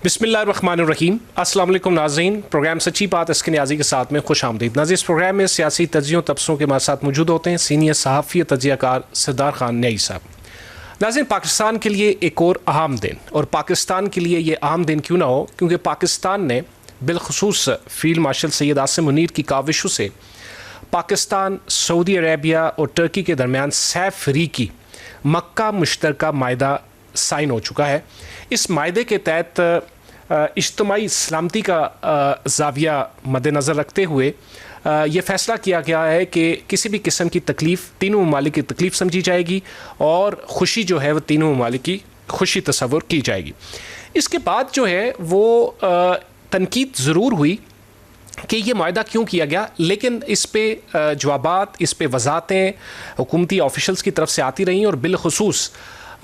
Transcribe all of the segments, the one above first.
बिस्मिल्लाहिर्रहमानिर्रहीम। अस्सलाम वालेकुम नाज़रीन, प्रोग्राम सच्ची बात इसके न्याजी के साथ में खुश आमदीद। नाज़रीन, इस प्रोग्राम में सियासी तज्जियों तबसरों के हमारे साथ मौजूद होते हैं सीनियर सहाफ़ी तज्जियाकार सरदार खान न्याई साहब। नाज़रीन, पाकिस्तान के लिए एक और अहम दिन, और पाकिस्तान के लिए ये अहम दिन क्यों ना हो, क्योंकि पाकिस्तान ने बिलखसूस फ़ील्ड मार्शल सैयद आसिम मुनीर की काविशों से पाकिस्तान, सऊदी अरेबिया और तुर्की के दरमियान सैफ फ्री की मक्का मुश्तरका मायदा साइन हो चुका है। इस मायदे के तहत इज्तिमाई सलामती का ज़ाविया मद्देनज़र रखते हुए ये फ़ैसला किया गया है कि किसी भी किस्म की तकलीफ़ तीनों ममालिक की तकलीफ़ समझी जाएगी और ख़ुशी जो है वह तीनों ममालिक की खुशी तस्वुर की जाएगी। इसके बाद जो है वो तनकीद ज़रूर हुई कि ये मायदा क्यों किया गया, लेकिन इस पे जवाबात, इस पे वज़ाहतें हुकूमती ऑफिशल्स की तरफ से आती रहीं और बिलखसूस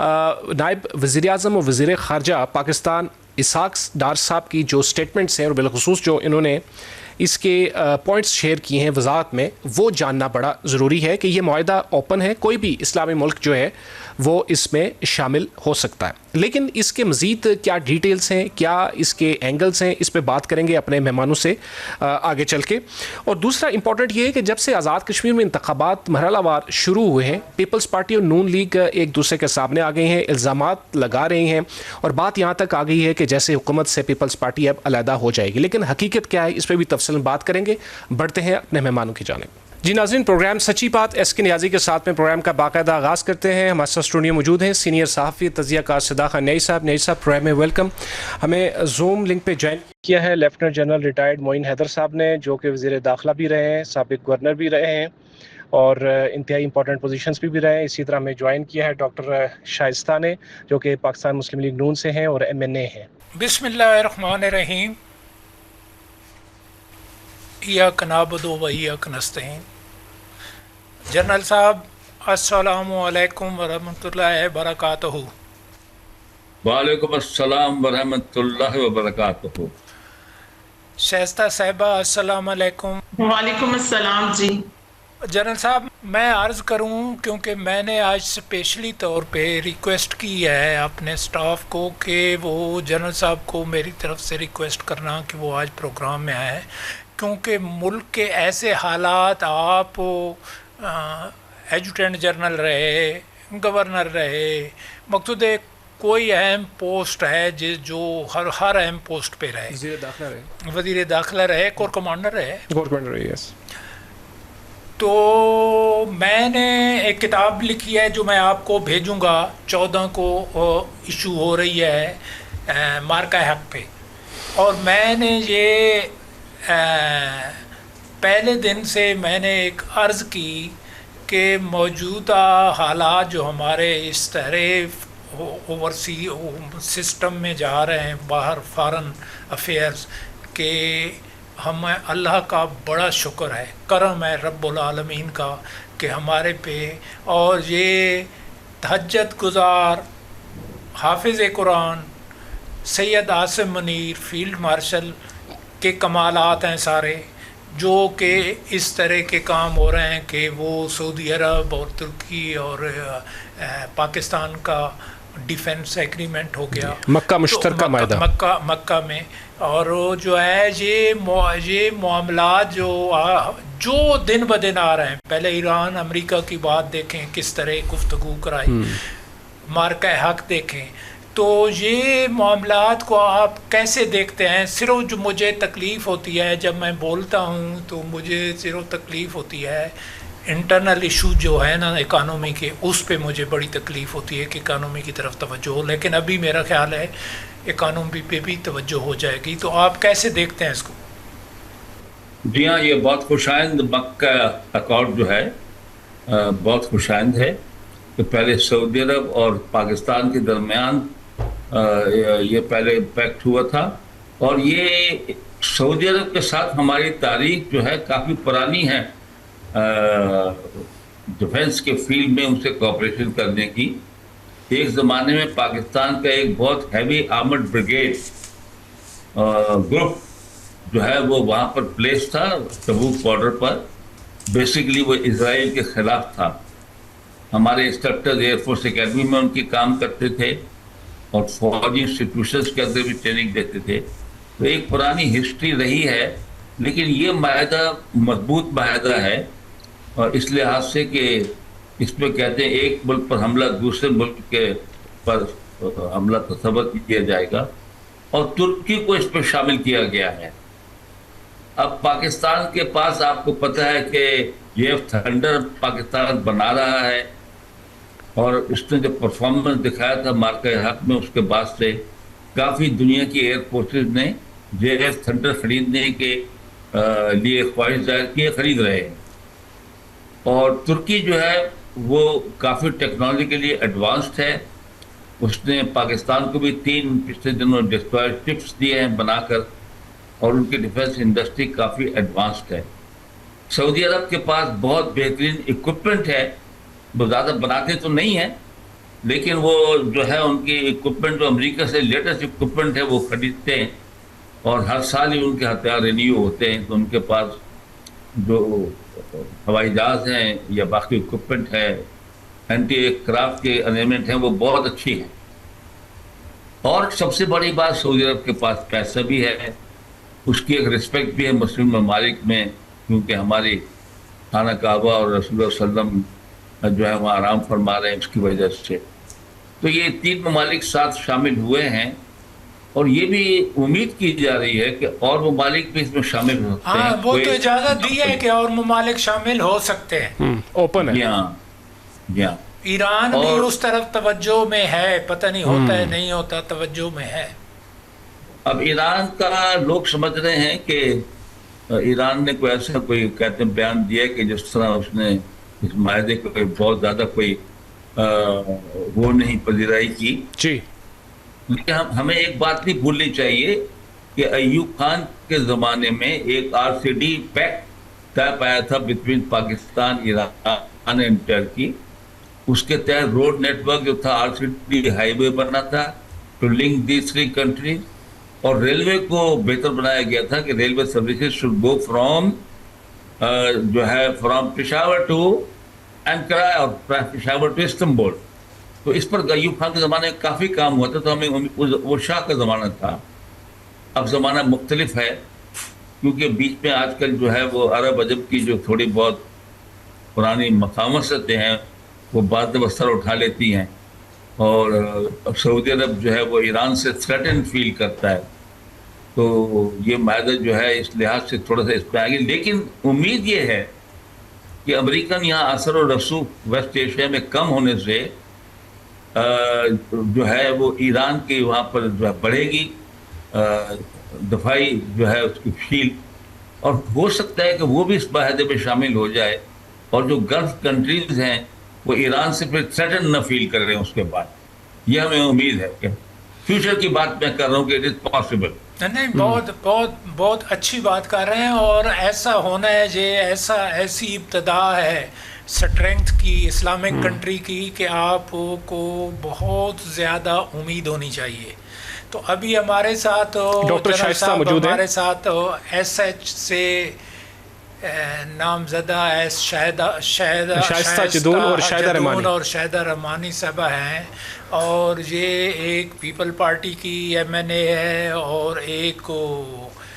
नायब वज़ीर-ए-आज़म और वज़ीर ख़ारजा पाकिस्तान इसहाक़ डार साहब की जो स्टेटमेंट्स हैं और बिलखसूस जो इन्होंने इसके पॉइंट्स शेयर किए हैं वज़ाहत में, वो जानना बड़ा ज़रूरी है कि ये मायदा ओपन है, कोई भी इस्लामी मुल्क जो है वो इसमें शामिल हो सकता है। लेकिन इसके मज़ीद क्या डिटेल्स हैं, क्या इसके एंगल्स हैं, इस पर बात करेंगे अपने मेहमानों से आगे चल के। और दूसरा इंपॉर्टेंट ये है कि जब से आज़ाद कश्मीर में इंतखाबात मरहलावार शुरू हुए हैं, पीपल्स पार्टी और नून लीग एक दूसरे के सामने आ गए हैं, इल्ज़ामात लगा रहे हैं और बात यहाँ तक आ गई है कि जैसे हुकूमत से पीपल्स पार्टी अब अलहदा हो जाएगी। लेकिन हकीकत क्या है, इस पर भी तफसील बात करेंगे। बढ़ते हैं अपने मेहमानों की जानिब। जी नाज़रीन, प्रोग्राम सच्ची बात एसके न्याजी के साथ में प्रोग्राम का बाकायदा आगाज़ करते हैं। हमारे साथ स्टूडियो मौजूद हैं सीनियर सहाफ़ी तज्जियाकार सरदार खान न्याई साहब। न्याई साहब, प्रोग्राम में वेलकम। हमें जूम लिंक पे ज्वाइन किया है lieutenant general retired Moin Haider साहब ने, जो कि वज़ीर दाखिला भी रहे हैं, साबिक़ गवर्नर भी रहे हैं और इंतहाई इंपॉर्टेंट पोजीशंस पे भी रहे हैं। इसी तरह हमें ज्वाइन किया है डॉक्टर शाइस्ता ने, जो कि पाकिस्तान मुस्लिम लीग नून से हैं और MNA हैं। बिस्मिल्लाहिर्रहमानिर्रहीम। इय्याक नअबुदु व इय्याक नस्तईन। जनरल साहब, अस्सलामु अलैकुम व रहमतुल्लाहि व बरकातहू। वालेकुम अस्सलाम व रहमतुल्लाहि व बरकातहू। शाइस्ता साहिबा, अस्सलामु अलैकुम। वालेकुम अस्सलाम जी। जनरल साहब, मैं अर्ज़ करूं क्योंकि मैंने आज स्पेशली तौर पे रिक्वेस्ट की है अपने स्टाफ को कि वो जनरल साहब को मेरी तरफ से रिक्वेस्ट करना कि वो आज प्रोग्राम में आए, क्योंकि मुल्क के ऐसे हालात, आप एडजुटेंट जनरल रहे, गवर्नर रहे, मकसूद कोई अहम पोस्ट है जो हर अहम पोस्ट पे रहे, वज़ीर दाखिला रहे, कोर कमांडर रहे, यस। तो मैंने एक किताब लिखी है जो मैं आपको भेजूंगा, 14 को इशू हो रही है मार्का हक पे, और मैंने ये पहले दिन से मैंने एक अर्ज़ की कि मौजूदा हालात जो हमारे इस तरह ओवरसी सिस्टम में जा रहे हैं, बाहर फॉरेन अफेयर्स के, हमें अल्लाह का बड़ा शुक्र है, करम है रब्बुल आलमीन का कि हमारे पे, और ये तहज्जुद गुज़ार हाफिज़ कुरान सैयद आसिम मुनीर फ़ील्ड मार्शल के कमालात हैं सारे, जो कि इस तरह के काम हो रहे हैं कि वो सऊदी अरब और तुर्की और पाकिस्तान का डिफेंस एग्रीमेंट हो गया, मक्का मुश्तरका मायदा, मक्का में, और जो है ये मामलात जो दिन ब दिन आ रहे हैं। पहले ईरान अमेरिका की बात देखें, किस तरह गुफ्तगू कराई, मार्का हक देखें, तो ये मामलात को आप कैसे देखते हैं? सिर्फ जो मुझे तकलीफ़ होती है जब मैं बोलता हूँ, तो मुझे सिर्फ तकलीफ़ होती है इंटरनल इशू जो है ना इकानमी के, उस पे मुझे बड़ी तकलीफ़ होती है कि इकानमी की तरफ तवज्जो हो, लेकिन अभी मेरा ख्याल है इकानमी पे भी तवज्जो हो जाएगी। तो आप कैसे देखते हैं इसको? जी हाँ, ये बहुत खुशाइंद मक्का अकॉर्ड जो है बहुत खुशाइंद है। तो पहले सऊदी अरब और पाकिस्तान के दरमियान ये पहले इम्पैक्ट हुआ था, और ये सऊदी अरब के साथ हमारी तारीख जो है काफ़ी पुरानी है डिफेंस के फील्ड में उनसे कोऑपरेशन करने की। एक ज़माने में पाकिस्तान का एक बहुत हैवी आर्मर्ड ब्रिगेड ग्रुप जो है वो वहाँ पर प्लेस था तबूक बॉर्डर पर। बेसिकली वो इजराइल के ख़िलाफ़ था। हमारे इंस्ट्रक्टर एयरफोर्स एकेडमी में उनकी काम करते थे, और फौजी इंस्टीट्यूशंस के अंदर भी ट्रेनिंग देते थे। तो एक पुरानी हिस्ट्री रही है, लेकिन ये माहदा मजबूत माहदा है, और इस लिहाज से कि इसमें कहते हैं एक मुल्क पर हमला दूसरे मुल्क के पर हमला तस्वर किया जाएगा, और तुर्की को इसमें शामिल किया गया है। अब पाकिस्तान के पास आपको पता है कि JF थंडर पाकिस्तान बना रहा है, और इसने जो परफॉर्मेंस दिखाया था मार्का हक में, उसके बाद से काफ़ी दुनिया की एयर फोर्सेज ने JF थंडर खरीदने के लिए ख्वाहिश जाहिर की, खरीद रहे हैं। और तुर्की जो है वो काफ़ी टेक्नोलॉजी के लिए एडवांस्ड है। उसने पाकिस्तान को भी 3 पिछले दिनों डिस्ट्रॉयर शिप्स दिए हैं बनाकर, और उनकी डिफेंस इंडस्ट्री काफ़ी एडवांस्ड है। सऊदी अरब के पास बहुत बेहतरीन इक्विपमेंट है, वो ज़्यादा बनाते तो नहीं है, लेकिन वो जो है उनकी इक्विपमेंट जो अमेरिका से लेटेस्ट इक्विपमेंट है वो खरीदते हैं, और हर साल ही उनके हथियार रिन्यू होते हैं। तो उनके पास जो हवाई जहाज़ हैं या बाकी इक्विपमेंट है, एंटी एयरक्राफ्ट के अरेंजमेंट हैं, वो बहुत अच्छी है। और सबसे बड़ी बात, सऊदी अरब के पास पैसा भी है, उसकी एक रिस्पेक्ट भी है मुस्लिम ममालिक में, क्योंकि हमारी खाना काबा और रसूलुल्लाह सल्लम जो है वहाँ आराम फरमा रहे हैं उसकी वजह से। तो ये 3 ममालिक साथ शामिल हुए हैं, और ये भी उम्मीद की जा रही है कि और ममालिक भी इसमें शामिल होते हैं। हाँ, वो तो इजाज़त दी है कि और ममालिक शामिल हो सकते हैं, ओपन है। यहाँ ईरान भी उस तरफ तवज्जो में है, पता नहीं होता है नहीं होता, तवज्जो में है। अब ईरान का लोग समझ रहे हैं कि ईरान ने कोई ऐसा कोई कहते हैं बयान दिया कि जिस तरह उसने इस मायदे को बहुत ज़्यादा कोई वो नहीं पजीराई की जी। लेकिन हमें एक बात नहीं भूलनी चाहिए कि अय्यूब खान के ज़माने में एक RCD पैक्ट तय पाया था between Pakistan, Iran and Turkey. उसके तहत रोड नेटवर्क जो था RCD हाईवे बना था टू लिंक दी 3 कंट्रीज, और रेलवे को बेहतर बनाया गया था कि railway services should go from जो है फ्रॉम पेशावर टू एंकारा और पेशावर टू इस्तांबुल। तो इस पर अय्यूब खान के ज़माने में काफ़ी काम हुआ था, तो हमें वो शाह का ज़माना था। अब ज़माना मुख्तलिफ है, क्योंकि बीच में आजकल जो है वो अरब अजब की जो थोड़ी बहुत पुरानी मकामसतें हैं वो बाद में असर उठा लेती हैं, और सऊदी अरब जो है वो ईरान से थ्रेटन फील करता है। तो ये मायदा जो है इस लिहाज से थोड़ा सा इस पर आगे, लेकिन उम्मीद ये है कि अमेरिकन यहाँ असर और रसूख वेस्ट एशिया में कम होने से जो है वो ईरान की वहाँ पर जो है बढ़ेगी दफाई जो है उसकी फील, और हो सकता है कि वो भी इस माहदे में शामिल हो जाए, और जो गल्फ कंट्रीज हैं वो ईरान से फिर थ्रेटन न फील कर रहे हैं उसके बाद। यह हमें उम्मीद है कि फ्यूचर की बात मैं कर रहा हूँ कि इट इज़ पॉसिबल। नहीं, बहुत बहुत बहुत अच्छी बात कर रहे हैं, और ऐसा होना है जे ऐसी इब्तदा है स्ट्रेंथ की इस्लामिक कंट्री की कि आपको बहुत ज़्यादा उम्मीद होनी चाहिए। तो अभी हमारे साथ डॉक्टर शाइस्ता मौजूद हैं, हमारे साथ SH से नामज़दा शाइस्ता जदून और शाहिदा रहमानी साहबा हैं, और ये एक पीपल पार्टी की MNA है और एक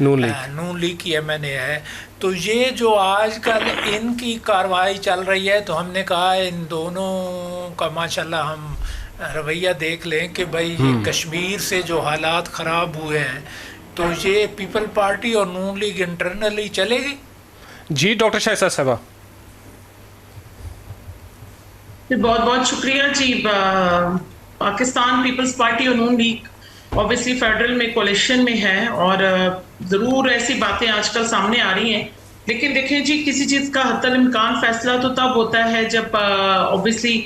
नून लीग की MNA है। तो ये जो आजकल इनकी कार्रवाई चल रही है, तो हमने कहा इन दोनों का माशाल्लाह हम रवैया देख लें कि भाई ये कश्मीर से जो हालात ख़राब हुए हैं, तो ये पीपल पार्टी और नून लीग इंटरनली चलेगी। जी डॉक्टर शाइस्ता साहबा, बहुत बहुत शुक्रिया जी। पाकिस्तान पीपल्स पार्टी और नून लीग ऑब्वियसली फेडरल में कोalition में है, और ज़रूर ऐसी बातें आजकल सामने आ रही हैं, लेकिन देखें जी किसी चीज़ का हत्तल इम्कान फैसला तो तब होता है जब ऑब्वियसली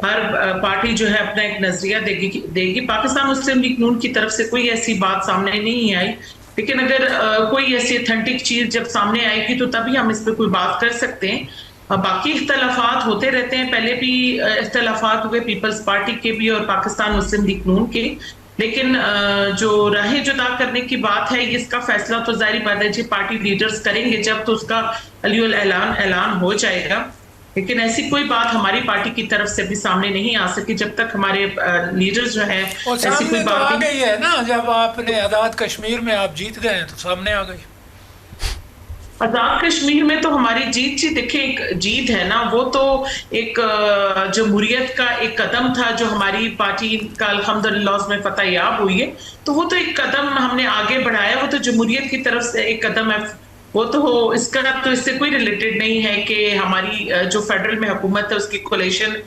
हर पार्टी जो है अपना एक नजरिया देगी। पाकिस्तान मुस्लिम लीग नून की तरफ से कोई ऐसी बात सामने नहीं आई, लेकिन अगर कोई ऐसी ऑथेंटिक चीज़ जब सामने आएगी तो तभी हम इस पर कोई बात कर सकते हैं। बाकी इख्तलाफात होते रहते हैं, पहले भी इख्तलाफात हुए पीपल्स पार्टी के भी और पाकिस्तान मुस्लिम लीग नून के, लेकिन जो राहें जुदा करने की बात है इसका फैसला तो जाहिर बात है जी पार्टी लीडर्स करेंगे जब तो उसका अलियुल ऐलान हो जाएगा। लेकिन ऐसी कोई बात हमारी पार्टी की तरफ से भी सामने नहीं आ सकी जब तक हमारे लीडर्स जो हैं और ऐसी सामने कोई तो बात आ नहीं। गई है ना, जब आपने आज़ाद कश्मीर में आप जीत गए तो सामने आ गई। आजाद कश्मीर में तो हमारी जीत जी, देखिए एक जीत है ना, वो तो एक जमहूरियत का एक कदम था जो हमारी पार्टी का अल्हम्दुलिल्लाह उसमें फतह याब हुई है, तो वो तो एक कदम हमने आगे बढ़ाया, वो तो जमहूरियत की तरफ से एक कदम है। वो तो इसका तो इससे कोई रिलेटेड नहीं है कि हमारी जो फेडरल में हुकूमत है उसकी कोलेशन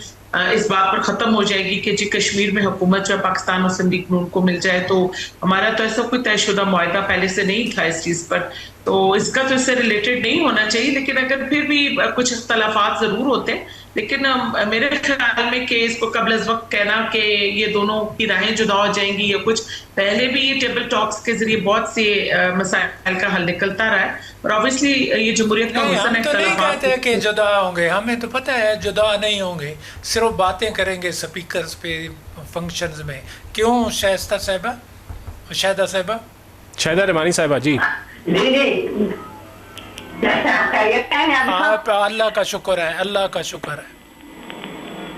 इस बात पर खत्म हो जाएगी कि जी कश्मीर में हुकूमत जो है पाकिस्तान मुस्लिम लीग नून को मिल जाए। तो हमारा तो ऐसा कोई तयशुदा मुआहदा पहले से नहीं था इस चीज पर, तो इसका तो इससे रिलेटेड नहीं होना चाहिए। लेकिन अगर फिर भी कुछ इख्तलाफात जरूर होते हैं, लेकिन मेरे ख्याल में कि इसको कबल अज़ वक्त कहना कि ये दोनों की राहें जुदा हो जाएंगी या कुछ, पहले भी ये टेबल टॉक्स के जरिए बहुत से मसाइल का हल निकलता रहा है, और ऑब्वियसली ये जमहूरियत का नहीं, हुस्न हम तो नहीं इख्तलाफात कहते कि जुदा होंगे, हमें तो पता है जुदा नहीं होंगे, सिर्फ बातें करेंगे स्पीकर्स पे फंक्शंस में। क्यों शाइस्ता साहिबा, शाहिदा साहिबा? शाहिदा रहमानी साहिबा जी। जी जी, खैरियत है आप, अल्लाह का शुक्र है, अल्लाह का शुक्र है।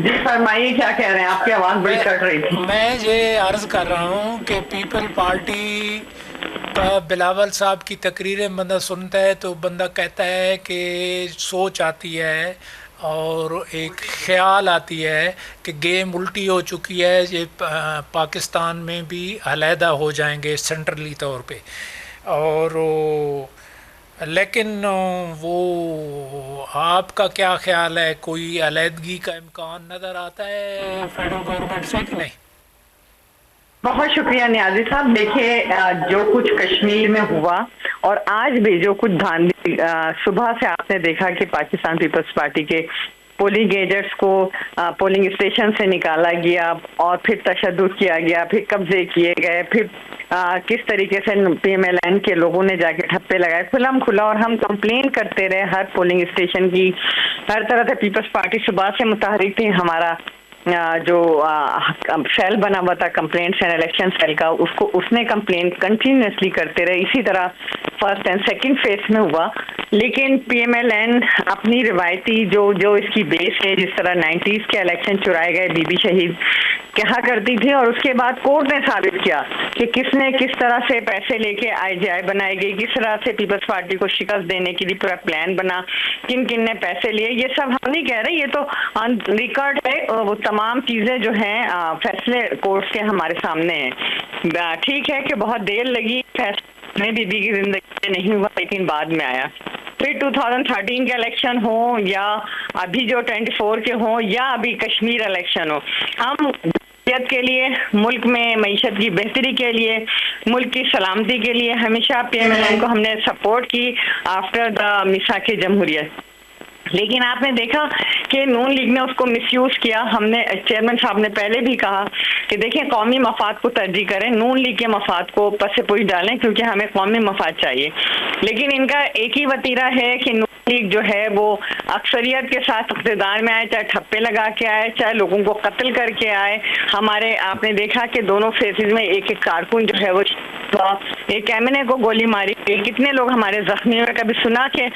जी फरमाइए, क्या कह रहे हैं? आपकी आवाज़ बड़ी कट रही थी। मैं ये अर्ज कर रहा हूँ कि पीपल पार्टी का बिलावल साहब की तकरीरें बंदा सुनता है तो बंदा कहता है कि सोच आती है और एक ख्याल आती है कि गेम उल्टी हो चुकी है, ये पाकिस्तान में भी अलहदा हो जाएंगे सेंट्रली तौर पे। और लेकिन वो आपका क्या ख्याल है, कोई अलहदगी का इम्कान नज़र आता है फेडरल गवर्नमेंट से कि नहीं? बहुत शुक्रिया नियाजी साहब। देखिए, जो कुछ कश्मीर में हुआ और आज भी जो कुछ धांधली, सुबह से आपने देखा कि पाकिस्तान पीपल्स पार्टी के पोलिंग एजेंट्स को पोलिंग स्टेशन से निकाला गया और फिर तशद्दुद किया गया, फिर कब्जे किए गए, फिर किस तरीके से PMLN के लोगों ने जाके ठप्पे लगाए खुला खुला, और हम कंप्लेन करते रहे हर पोलिंग स्टेशन की, हर तरह से पीपल्स पार्टी सुबह से मुतहरिक थी। हमारा जो सेल बना हुआ था कंप्लेंट्स एंड इलेक्शन सेल का, उसने कंप्लेन कंटिन्यूसली करते रहे। इसी तरह फर्स्ट एंड सेकंड फेज में हुआ, लेकिन PMLN अपनी रिवायती जो इसकी बेस है, जिस तरह 90s के इलेक्शन चुराए गए बीबी शहीद कहा करती थी, और उसके बाद कोर्ट ने साबित किया कि किसने किस तरह से पैसे लेके IGI बनाई गई, किस तरह से पीपल्स पार्टी को शिकस्त देने के लिए पूरा प्लान बना, किन किन ने पैसे लिए। ये सब हम नहीं कह रहे, ये तो ऑन रिकॉर्ड है, वो तमाम चीजें जो हैं फैसले कोर्ट के हमारे सामने हैं। ठीक है कि बहुत देर लगी, फैसले बीबी की जिंदगी में नहीं हुआ, लेकिन बाद में आया। फिर 2013 के इलेक्शन हो या अभी जो 24 के हो या अभी कश्मीर इलेक्शन हो, हम के लिए, मुल्क में मईशत की बेहतरी के लिए, मुल्क की सलामती के लिए हमेशा PMLN को हमने सपोर्ट की आफ्टर द मिसाक जमहूरियत। लेकिन आपने देखा कि नून लीग ने उसको मिसयूज किया। हमने, चेयरमैन साहब ने पहले भी कहा कि देखिए कौमी मफाद को तरजीह करें, नून लीग के मफाद को पसे-पुई डालें, क्योंकि हमें कौमी मफाद चाहिए। लेकिन इनका एक ही वतीरा है कि नून लीग जो है वो अक्सरियत के साथ इक़्तिदार में आए, चाहे ठप्पे लगा के आए, चाहे लोगों को कत्ल करके आए। हमारे आपने देखा कि दोनों फेसेस में एक एक कारकुन जो है वो, एक एमएनए को गोली मारी, कितने लोग हमारे जख्मी हुए। कभी सुना कि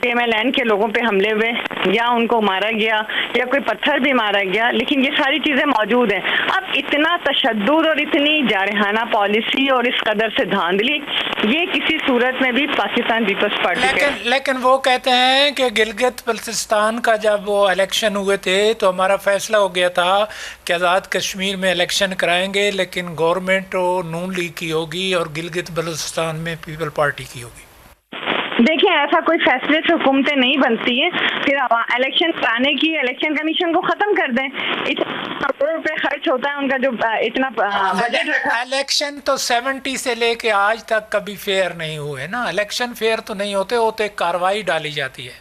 PMLN के लोगों पे हमले हुए या उनको मारा गया या कोई पत्थर भी मारा गया, लेकिन ये सारी चीजें मौजूद हैं। अब इतना तशद्दुद और इतनी जारहाना पॉलिसी और इस कदर से धांधली, ये किसी सूरत में भी पाकिस्तान पीपल्स पार्टी लेकिन वो कहते हैं कि गिलगित बल्तिस्तान का जब वो इलेक्शन हुए थे तो हमारा फैसला हो गया था कि आज़ाद कश्मीर में इलेक्शन कराएंगे, लेकिन गवर्नमेंट नून लीग की होगी और गिलगित बल्तिस्तान में पीपल पार्टी की होगी। देखिए, ऐसा कोई फैसले से हुकूमतें नहीं बनती है। फिर इलेक्शन कराने की इलेक्शन कमीशन को खत्म कर दें। इतना करोड़ रुपए खर्च होता है उनका, जो इतना बजट रखा। इलेक्शन तो 70 से लेके आज तक कभी फेयर नहीं हुए ना। इलेक्शन फेयर तो नहीं होते, कार्रवाई डाली जाती है।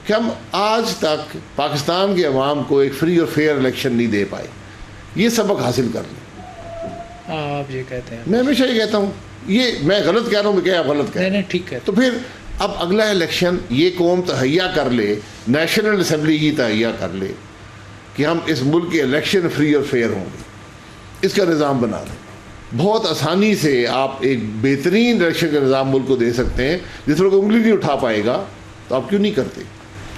कि हम आज तक पाकिस्तान के अवाम को एक फ्री और फेयर इलेक्शन नहीं दे पाए, ये सबक हासिल कर लें। आप ये कहते हैं? मैं हमेशा ये कहता हूँ, ये मैं गलत कह रहा हूँ, क्या आप गलत कह रहे हैं? नहीं, ठीक है। तो फिर अब अगला इलेक्शन ये कौम तहैया कर ले, नेशनल असम्बली ही तहैया कर ले कि हम इस मुल्क के इलेक्शन फ्री और फेयर होंगे, इसका निज़ाम बना लें। बहुत आसानी से आप एक बेहतरीन इलेक्शन का निज़ाम मुल्क को दे सकते हैं, जिस पर कोई उंगली नहीं उठा पाएगा। तो आप क्यों नहीं करते?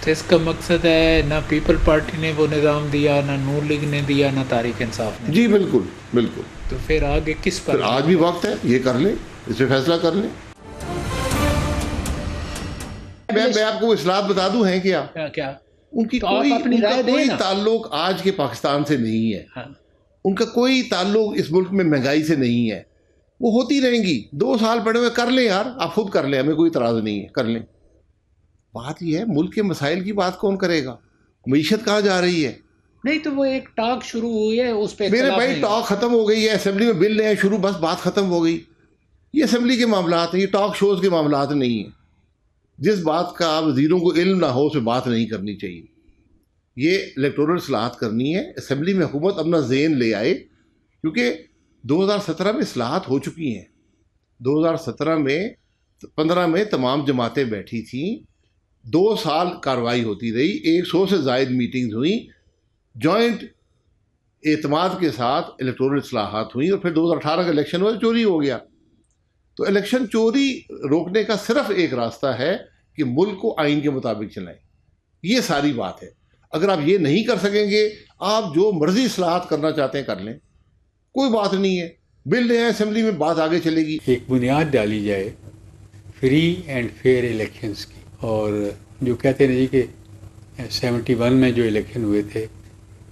तो इसका मकसद है ना पीपल पार्टी ने वो निज़ाम दिया, ना नूर लीग ने दिया, ना तारीक इंसाफ ने। जी बिल्कुल बिल्कुल। तो फिर आगे किस पर? फिर आज भी वक्त है, ये कर लें, इस पर फैसला कर लें। मैं आपको इस्लाहत बता दूं हैं क्या? क्या उनकी तो कोई, आप अपनी राय उनका कोई दें ना। ताल्लुक आज के पाकिस्तान से नहीं है। हाँ। उनका कोई ताल्लुक इस मुल्क में महंगाई से नहीं है। वो होती रहेंगी, 2 साल पड़े हुए, कर लें यार, आप खुद कर लें, हमें कोई इतराज़ नहीं है, कर लें। बात यह है, मुल्क के मसाइल की बात कौन करेगा? मईशत कहाँ जा रही है? नहीं तो वो एक टॉक शुरू हुई है, उस पे मेरे भाई टॉक खत्म हो गई है, असेंबली में बिल नए शुरू, बस बात खत्म हो गई। ये असेंबली के मामलात हैं, ये टॉक शोज के मामलात नहीं है। जिस बात का वज़ीरों को इल्म ना हो, उस पर बात नहीं करनी चाहिए। ये इलेक्टोरल इस्लाहत करनी है, असेंबली में हुकूमत अपना ज़ेन ले आए, क्योंकि 2017 में इस्लाहत हो चुकी हैं। 2017 में 15 में तमाम जमातें बैठी थीं, 2 साल कार्रवाई होती रही, 100 से ज़ायद मीटिंग्स हुई, जॉइंट एतमाद के साथ इलेक्टोरल इस्लाहात हुई, और फिर 2018 का इलेक्शन हुआ, चोरी हो गया। तो इलेक्शन चोरी रोकने का सिर्फ एक रास्ता है कि मुल्क को आइन के मुताबिक चलाएं। ये सारी बात है। अगर आप ये नहीं कर सकेंगे, आप जो मर्जी इस्लाहात करना चाहते हैं कर लें, कोई बात नहीं है, बिल ले आए असेंबली में, बात आगे चलेगी। एक बुनियाद डाली जाए फ्री एंड फेयर इलेक्शंस की। और जो कहते हैं जी कि 71 में जो इलेक्शन हुए थे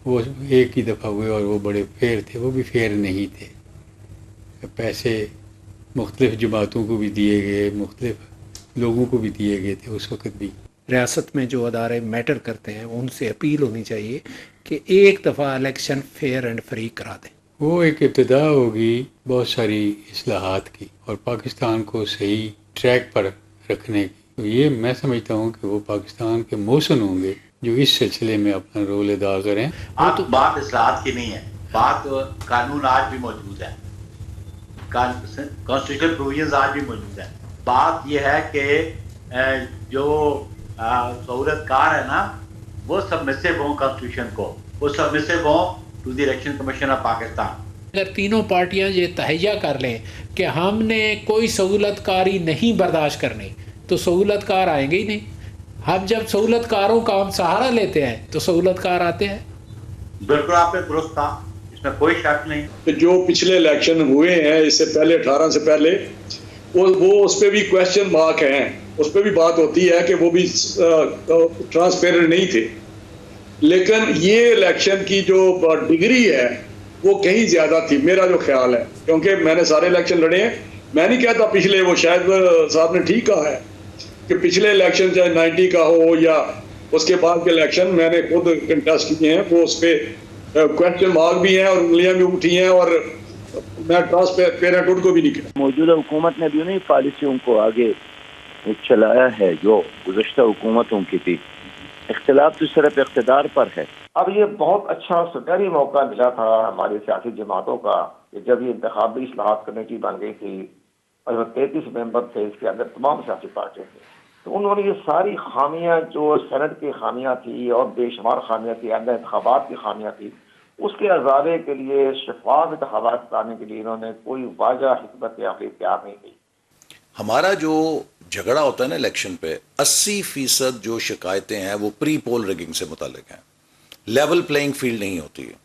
वो एक ही दफ़ा हुए और वो बड़े फेयर थे, वो भी फेयर नहीं थे। पैसे मुख्तलिफ जमातों को भी दिए गए, मुख्तलिफ लोगों को भी दिए गए थे उस वक़्त भी। रियासत में जो अदारे मैटर करते हैं उनसे अपील होनी चाहिए कि एक दफ़ा इलेक्शन फेयर एंड फ्री करा दें। वो एक इब्तिदा होगी बहुत सारी इस्लाहात की और पाकिस्तान को सही ट्रैक पर रखने की। तो ये मैं समझता हूँ कि वो पाकिस्तान के मोहसिन होंगे जो इस सिलसिले में अपना रोल अदा करें। तो बात इस्लाहात की नहीं है, बात कानून आज भी मौजूद है, कॉन्स्टिट्यूशनल प्रोविजंस आज भी मौजूद है। बात यह है कि जो सहूलतकार है ना, वो सबमिसिव हों कॉन्स्टिट्यूशन को, वो सबमिसिव हों to the election commission of Pakistan. अगर तीनों पार्टियां ये तहैया कर लें कि हमने कोई सहूलतकारी नहीं बर्दाश्त करनी, तो सहूलतकार आएंगे ही नहीं। हम जब सहूलतकारों का हम सहारा लेते हैं तो सहूलतकार आते हैं। बिल्कुल आपने दुरुस्त कहा, इसमें कोई शक नहीं। तो जो पिछले इलेक्शन हुए हैं इससे पहले 18 से पहले, वो उस पर भी क्वेश्चन मार्क हैं, उस पर भी बात होती है कि वो भी ट्रांसपेरेंट नहीं थे। लेकिन ये इलेक्शन की जो डिग्री है वो कहीं ज़्यादा थी, मेरा जो ख्याल है, क्योंकि मैंने सारे इलेक्शन लड़े हैं। मैं नहीं कहता पिछले, वो शायद साहब ने ठीक कहा है कि पिछले इलेक्शन चाहे 90 का हो या उसके बाद के इलेक्शन मैंने खुद कंटेस्ट किए हैं, वो उस पर क्वेश्चन मार्क भी हैं और उंगलियां भी उठी हैं, और मैं ट्रांसपेरेंट को भी नहीं कहता। मौजूदा हुकूमत ने भी उन्हीं पॉलिसियों को आगे चलाया है जो गुज़श्ता हुकूमतों की थी। इख्तिलाफ तो सिर्फ इख्तिदार पर है। अब ये बहुत अच्छा सुनहरी मौका मिला था हमारी सियासी जमातों का कि जब ये इंतखाबी इस्लाहात कमेटी बन गई थी और 33 मेंबर थे, इसके अंदर तमाम सियासी पार्टियां थी, तो उन्होंने ये सारी खामियां जो सेनेट की खामियां थी और बेशुमार खामियां थी, आइंदा इंतखाबात की खामियां थी, उसके अजाले के लिए, शफाफ इंतखाबात कराने के लिए इन्होंने कोई वाजह हिकमत अमली तैयार नहीं की। हमारा जो झगड़ा होता है ना इलेक्शन पे, 80% जो शिकायतें हैं वो प्री पोल रिगिंग से मुतालिक हैं। लेवल प्लेइंग फील्ड नहीं होती है।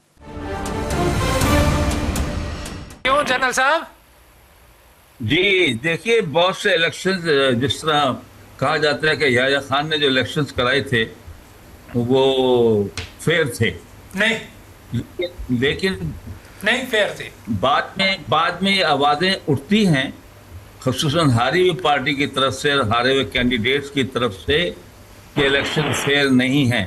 क्यों जनरल साहब? जी देखिए, बहुत से इलेक्शंस जिस तरह कहा जाता है कि याह्या खान ने जो इलेक्शंस कराए थे वो फेयर थे, नहीं, लेकिन नहीं फेयर थे। बाद में ये आवाज़ें उठती हैं, ख़ुसूसन हारी हुई पार्टी की तरफ से और हारे हुए कैंडिडेट्स की तरफ से कि इलेक्शन फेयर नहीं है।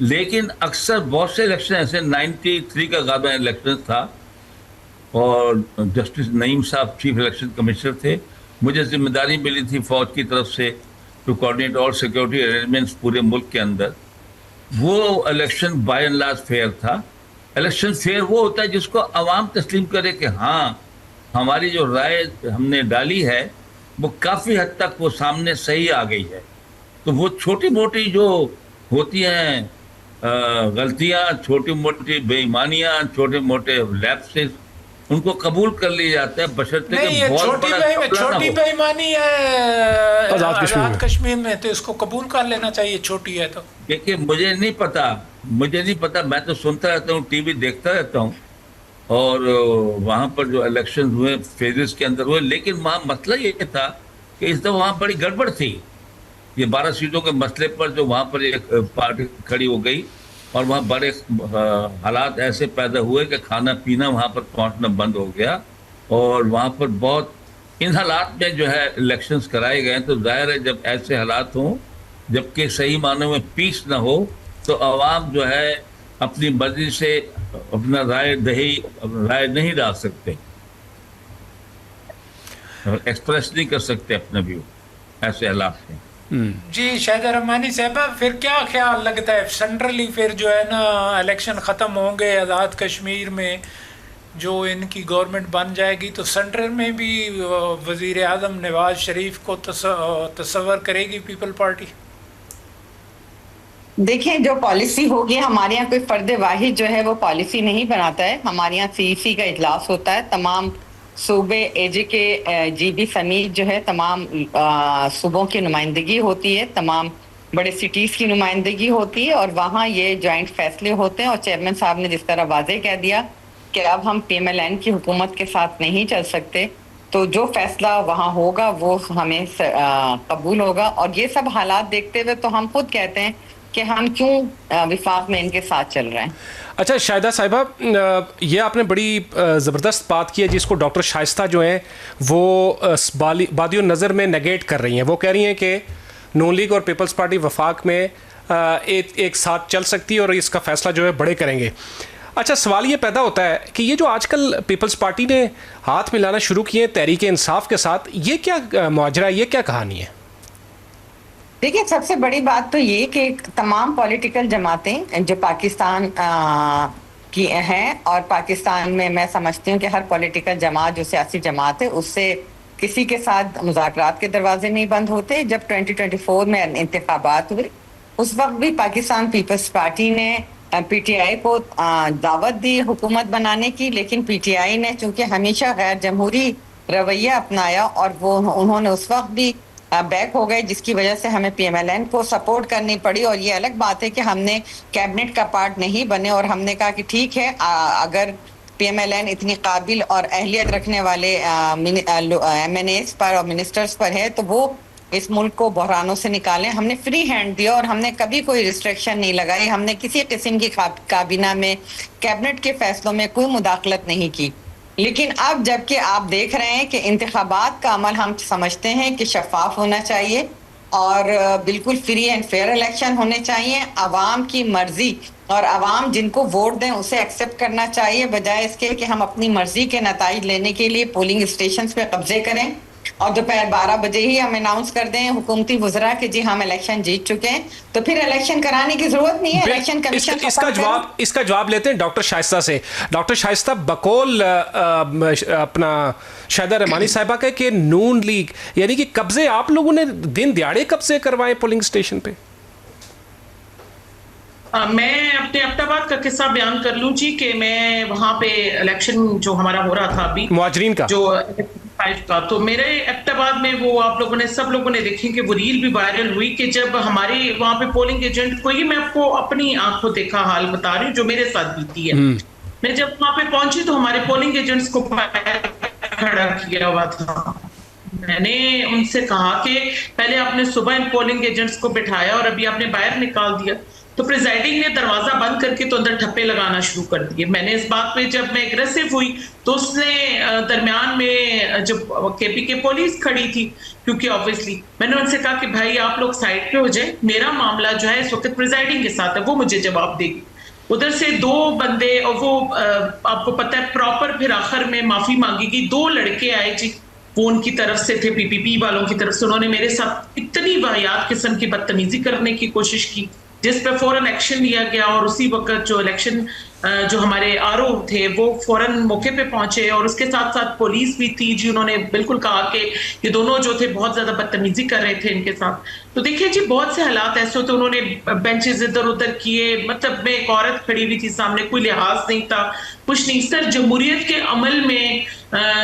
लेकिन अक्सर बहुत से इलेक्शन ऐसे, 93 का गाबा इलेक्शन था और जस्टिस नईम साहब चीफ इलेक्शन कमिश्नर थे, मुझे जिम्मेदारी मिली थी फ़ौज की तरफ से to coordinate all security arrangements पूरे मुल्क के अंदर। वो election by and large fair था। इलेक्शन फेयर वो होता है जिसको आवाम तस्लीम करे कि हाँ, हमारी जो राय हमने डाली है वो काफ़ी हद तक वो सामने सही आ गई है। तो वो छोटी मोटी जो होती हैं गलतियाँ, छोटी मोटी बेईमानियाँ, छोटे मोटे लैप्सेस, उनको कबूल कर लिया जाता है, बशर्ते नहीं, ये छोटी बेईमानी है आज़ाद कश्मीर में, तो इसको कबूल कर लेना चाहिए, छोटी है तो। देखिए मुझे नहीं पता, मैं तो सुनता रहता हूँ, टीवी देखता रहता हूँ, और वहाँ पर जो इलेक्शन हुए फेजेस के अंदर हुए, लेकिन वहाँ मसला ये था कि इस दफा वहाँ बड़ी गड़बड़ थी। ये 12 सीटों के मसले पर जो वहाँ पर एक पार्टी खड़ी हो गई और वहाँ बड़े हालात ऐसे पैदा हुए कि खाना पीना वहाँ पर पहुँचना बंद हो गया, और वहाँ पर बहुत इन हालात में जो है इलेक्शंस कराए गए। तो जाहिर है जब ऐसे हालात हों, जबकि सही मानों में पीस ना हो, तो आवाम जो है अपनी मर्जी से अपना राय नहीं डाल सकते, एक्सप्रेस नहीं कर सकते अपना व्यू ऐसे हालात में। जी शाहिदा रहमानी साहबा, फिर क्या ख्याल लगता है सेंट्रली फिर जो है ना इलेक्शन ख़त्म होंगे आज़ाद कश्मीर में, जो इनकी गवर्नमेंट बन जाएगी, तो सेंटर में भी वज़ीर आज़म नवाज शरीफ को तस्वर करेगी पीपल पार्टी? देखें, जो पॉलिसी होगी, हमारे यहाँ कोई फर्द वाहिद जो है वो पॉलिसी नहीं बनाता है। हमारे यहाँ CEC का इजलास होता है, तमाम सूबे AG के GB समीत जो है तमाम सूबों की नुमाइंदगी होती है, तमाम बड़े सिटीज़ की नुमाइंदगी होती है, और वहाँ ये जॉइंट फैसले होते हैं। और चेयरमैन साहब ने जिस तरह वाज़े कह दिया कि अब हम PMLN की हुकूमत के साथ नहीं चल सकते, तो जो फैसला वहाँ होगा वो हमें कबूल होगा। और ये सब हालात देखते हुए तो हम खुद कहते हैं कि हम क्यों विफाक में इनके साथ चल रहे हैं। अच्छा शाहिदा साहिबा, ये आपने बड़ी ज़बरदस्त बात की है जिसको डॉक्टर शाइस्ता जो हैं वो बादियो नज़र में नेगेट कर रही हैं। वो कह रही हैं कि नून लीग और पीपल्स पार्टी वफाक में एक साथ चल सकती है और इसका फ़ैसला जो है बड़े करेंगे। अच्छा, सवाल ये पैदा होता है कि ये जो आजकल पीपल्स पार्टी ने हाथ मिलाना शुरू किए तहरीक इंसाफ के साथ, ये क्या माजरा है, ये क्या कहानी है? देखिए, सबसे बड़ी बात तो ये कि तमाम पॉलिटिकल जमातें जो पाकिस्तान की हैं, और पाकिस्तान में मैं समझती हूँ कि हर पॉलिटिकल जमात जो सियासी जमात है उससे किसी के साथ मुज़ाकरात के दरवाजे नहीं बंद होते। जब 2024 में इंतखाबात हुए उस वक्त भी पाकिस्तान पीपल्स पार्टी ने PTI को दावत दी हुकूमत बनाने की, लेकिन PTI ने चूँकि हमेशा गैर जमहूरी रवैया अपनाया और वो उन्होंने उस वक्त भी बैक हो गए, जिसकी वजह से हमें PMLN को सपोर्ट करनी पड़ी। और ये अलग बात है कि हमने कैबिनेट का पार्ट नहीं बने और हमने कहा कि ठीक है, अगर PMLN इतनी काबिल और अहलियत रखने वाले MNAs पर और मिनिस्टर्स पर है तो वो इस मुल्क को बहरानों से निकालें। हमने फ्री हैंड दिया और हमने कभी कोई रिस्ट्रिक्शन नहीं लगाई, हमने किसी किस्म की काबीना में कैबिनेट के फैसलों में कोई मुदाखलत नहीं की। लेकिन अब जबकि आप देख रहे हैं कि इंतखाबात का अमल हम समझते हैं कि शफाफ होना चाहिए और बिल्कुल फ्री एंड फेयर इलेक्शन होने चाहिए, आवाम की मर्जी और आवाम जिनको वोट दें उसे एक्सेप्ट करना चाहिए, बजाय इसके कि हम अपनी मर्जी के नताइज लेने के लिए पोलिंग स्टेशंस पे कब्जे करें और दोपहर 12 बजे ही हम अनाउंस कर दें हुकूमती वुज़रा कि जी हम इलेक्शन जीत चुके हैं। तो फिर इलेक्शन कराने की जरूरत नहीं है। इलेक्शन कमीशन इसका जवाब लेते हैं डॉक्टर शाइस्ता से। डॉक्टर शाइस्ता, बकौल अपना शाहिदा रहमानी साहिबा का कि नून लीग यानी कि कब्जे आप लोगों ने दिन दिहाड़े कब्जे करवाए पोलिंग स्टेशन पे। मैं अपने एबटाबाद का किस्सा बयान कर लूं जी कि मैं वहां पे इलेक्शन जो हमारा हो रहा था अभी मुहाजिरीन का जो 5 का, तो मेरे एबटाबाद में वो आप लोगों ने सब लोगों ने देखी कि वो रील भी वायरल हुई कि जब हमारे वहां पे पोलिंग एजेंट को, ये मैं आपको अपनी आंखों देखा हाल बता रही हूँ जो मेरे साथ बीती है। मैं जब वहां पे पहुंची तो हमारे पोलिंग एजेंट्स को खड़ा किया हुआ था। मैंने उनसे कहा कि पहले आपने सुबह इन पोलिंग एजेंट्स को बिठाया और अभी आपने बाहर निकाल दिया। तो प्रिजाइडिंग ने दरवाजा बंद करके तो अंदर ठप्पे लगाना शुरू कर दिए। मैंने इस बात पे जब मैं एग्रेसिव हुई तो उसने दरमियान में जब KPK पुलिस खड़ी थी, क्योंकि ऑब्वियसली मैंने उनसे कहा कि भाई आप लोग साइड पे हो जाए, मेरा मामला जो है इस वक्त प्रिजाइडिंग के साथ है, वो मुझे जवाब देगी। उधर से 2 बंदे और वो आपको पता है प्रॉपर फिर आखिर में माफी मांगी गई। 2 लड़के आए जी, वो उनकी तरफ से थे, PPP वालों की तरफ से। उन्होंने मेरे साथ इतनी वाहियात किस्म की बदतमीजी करने की कोशिश की जिस पे फौरन एक्शन लिया गया और उसी वक्त जो इलेक्शन जो हमारे आरओ थे वो फौरन मौके पे पहुंचे और उसके साथ साथ पुलिस भी थी जी। उन्होंने बिल्कुल कहा कि ये दोनों जो थे बहुत ज्यादा बदतमीजी कर रहे थे इनके साथ। तो देखिए जी बहुत से हालात ऐसे होते, उन्होंने बेंचेस इधर उधर किए, मतलब में एक औरत खड़ी हुई थी सामने, कोई लिहाज नहीं था, कुछ नहीं। सर जमहूरियत के अमल में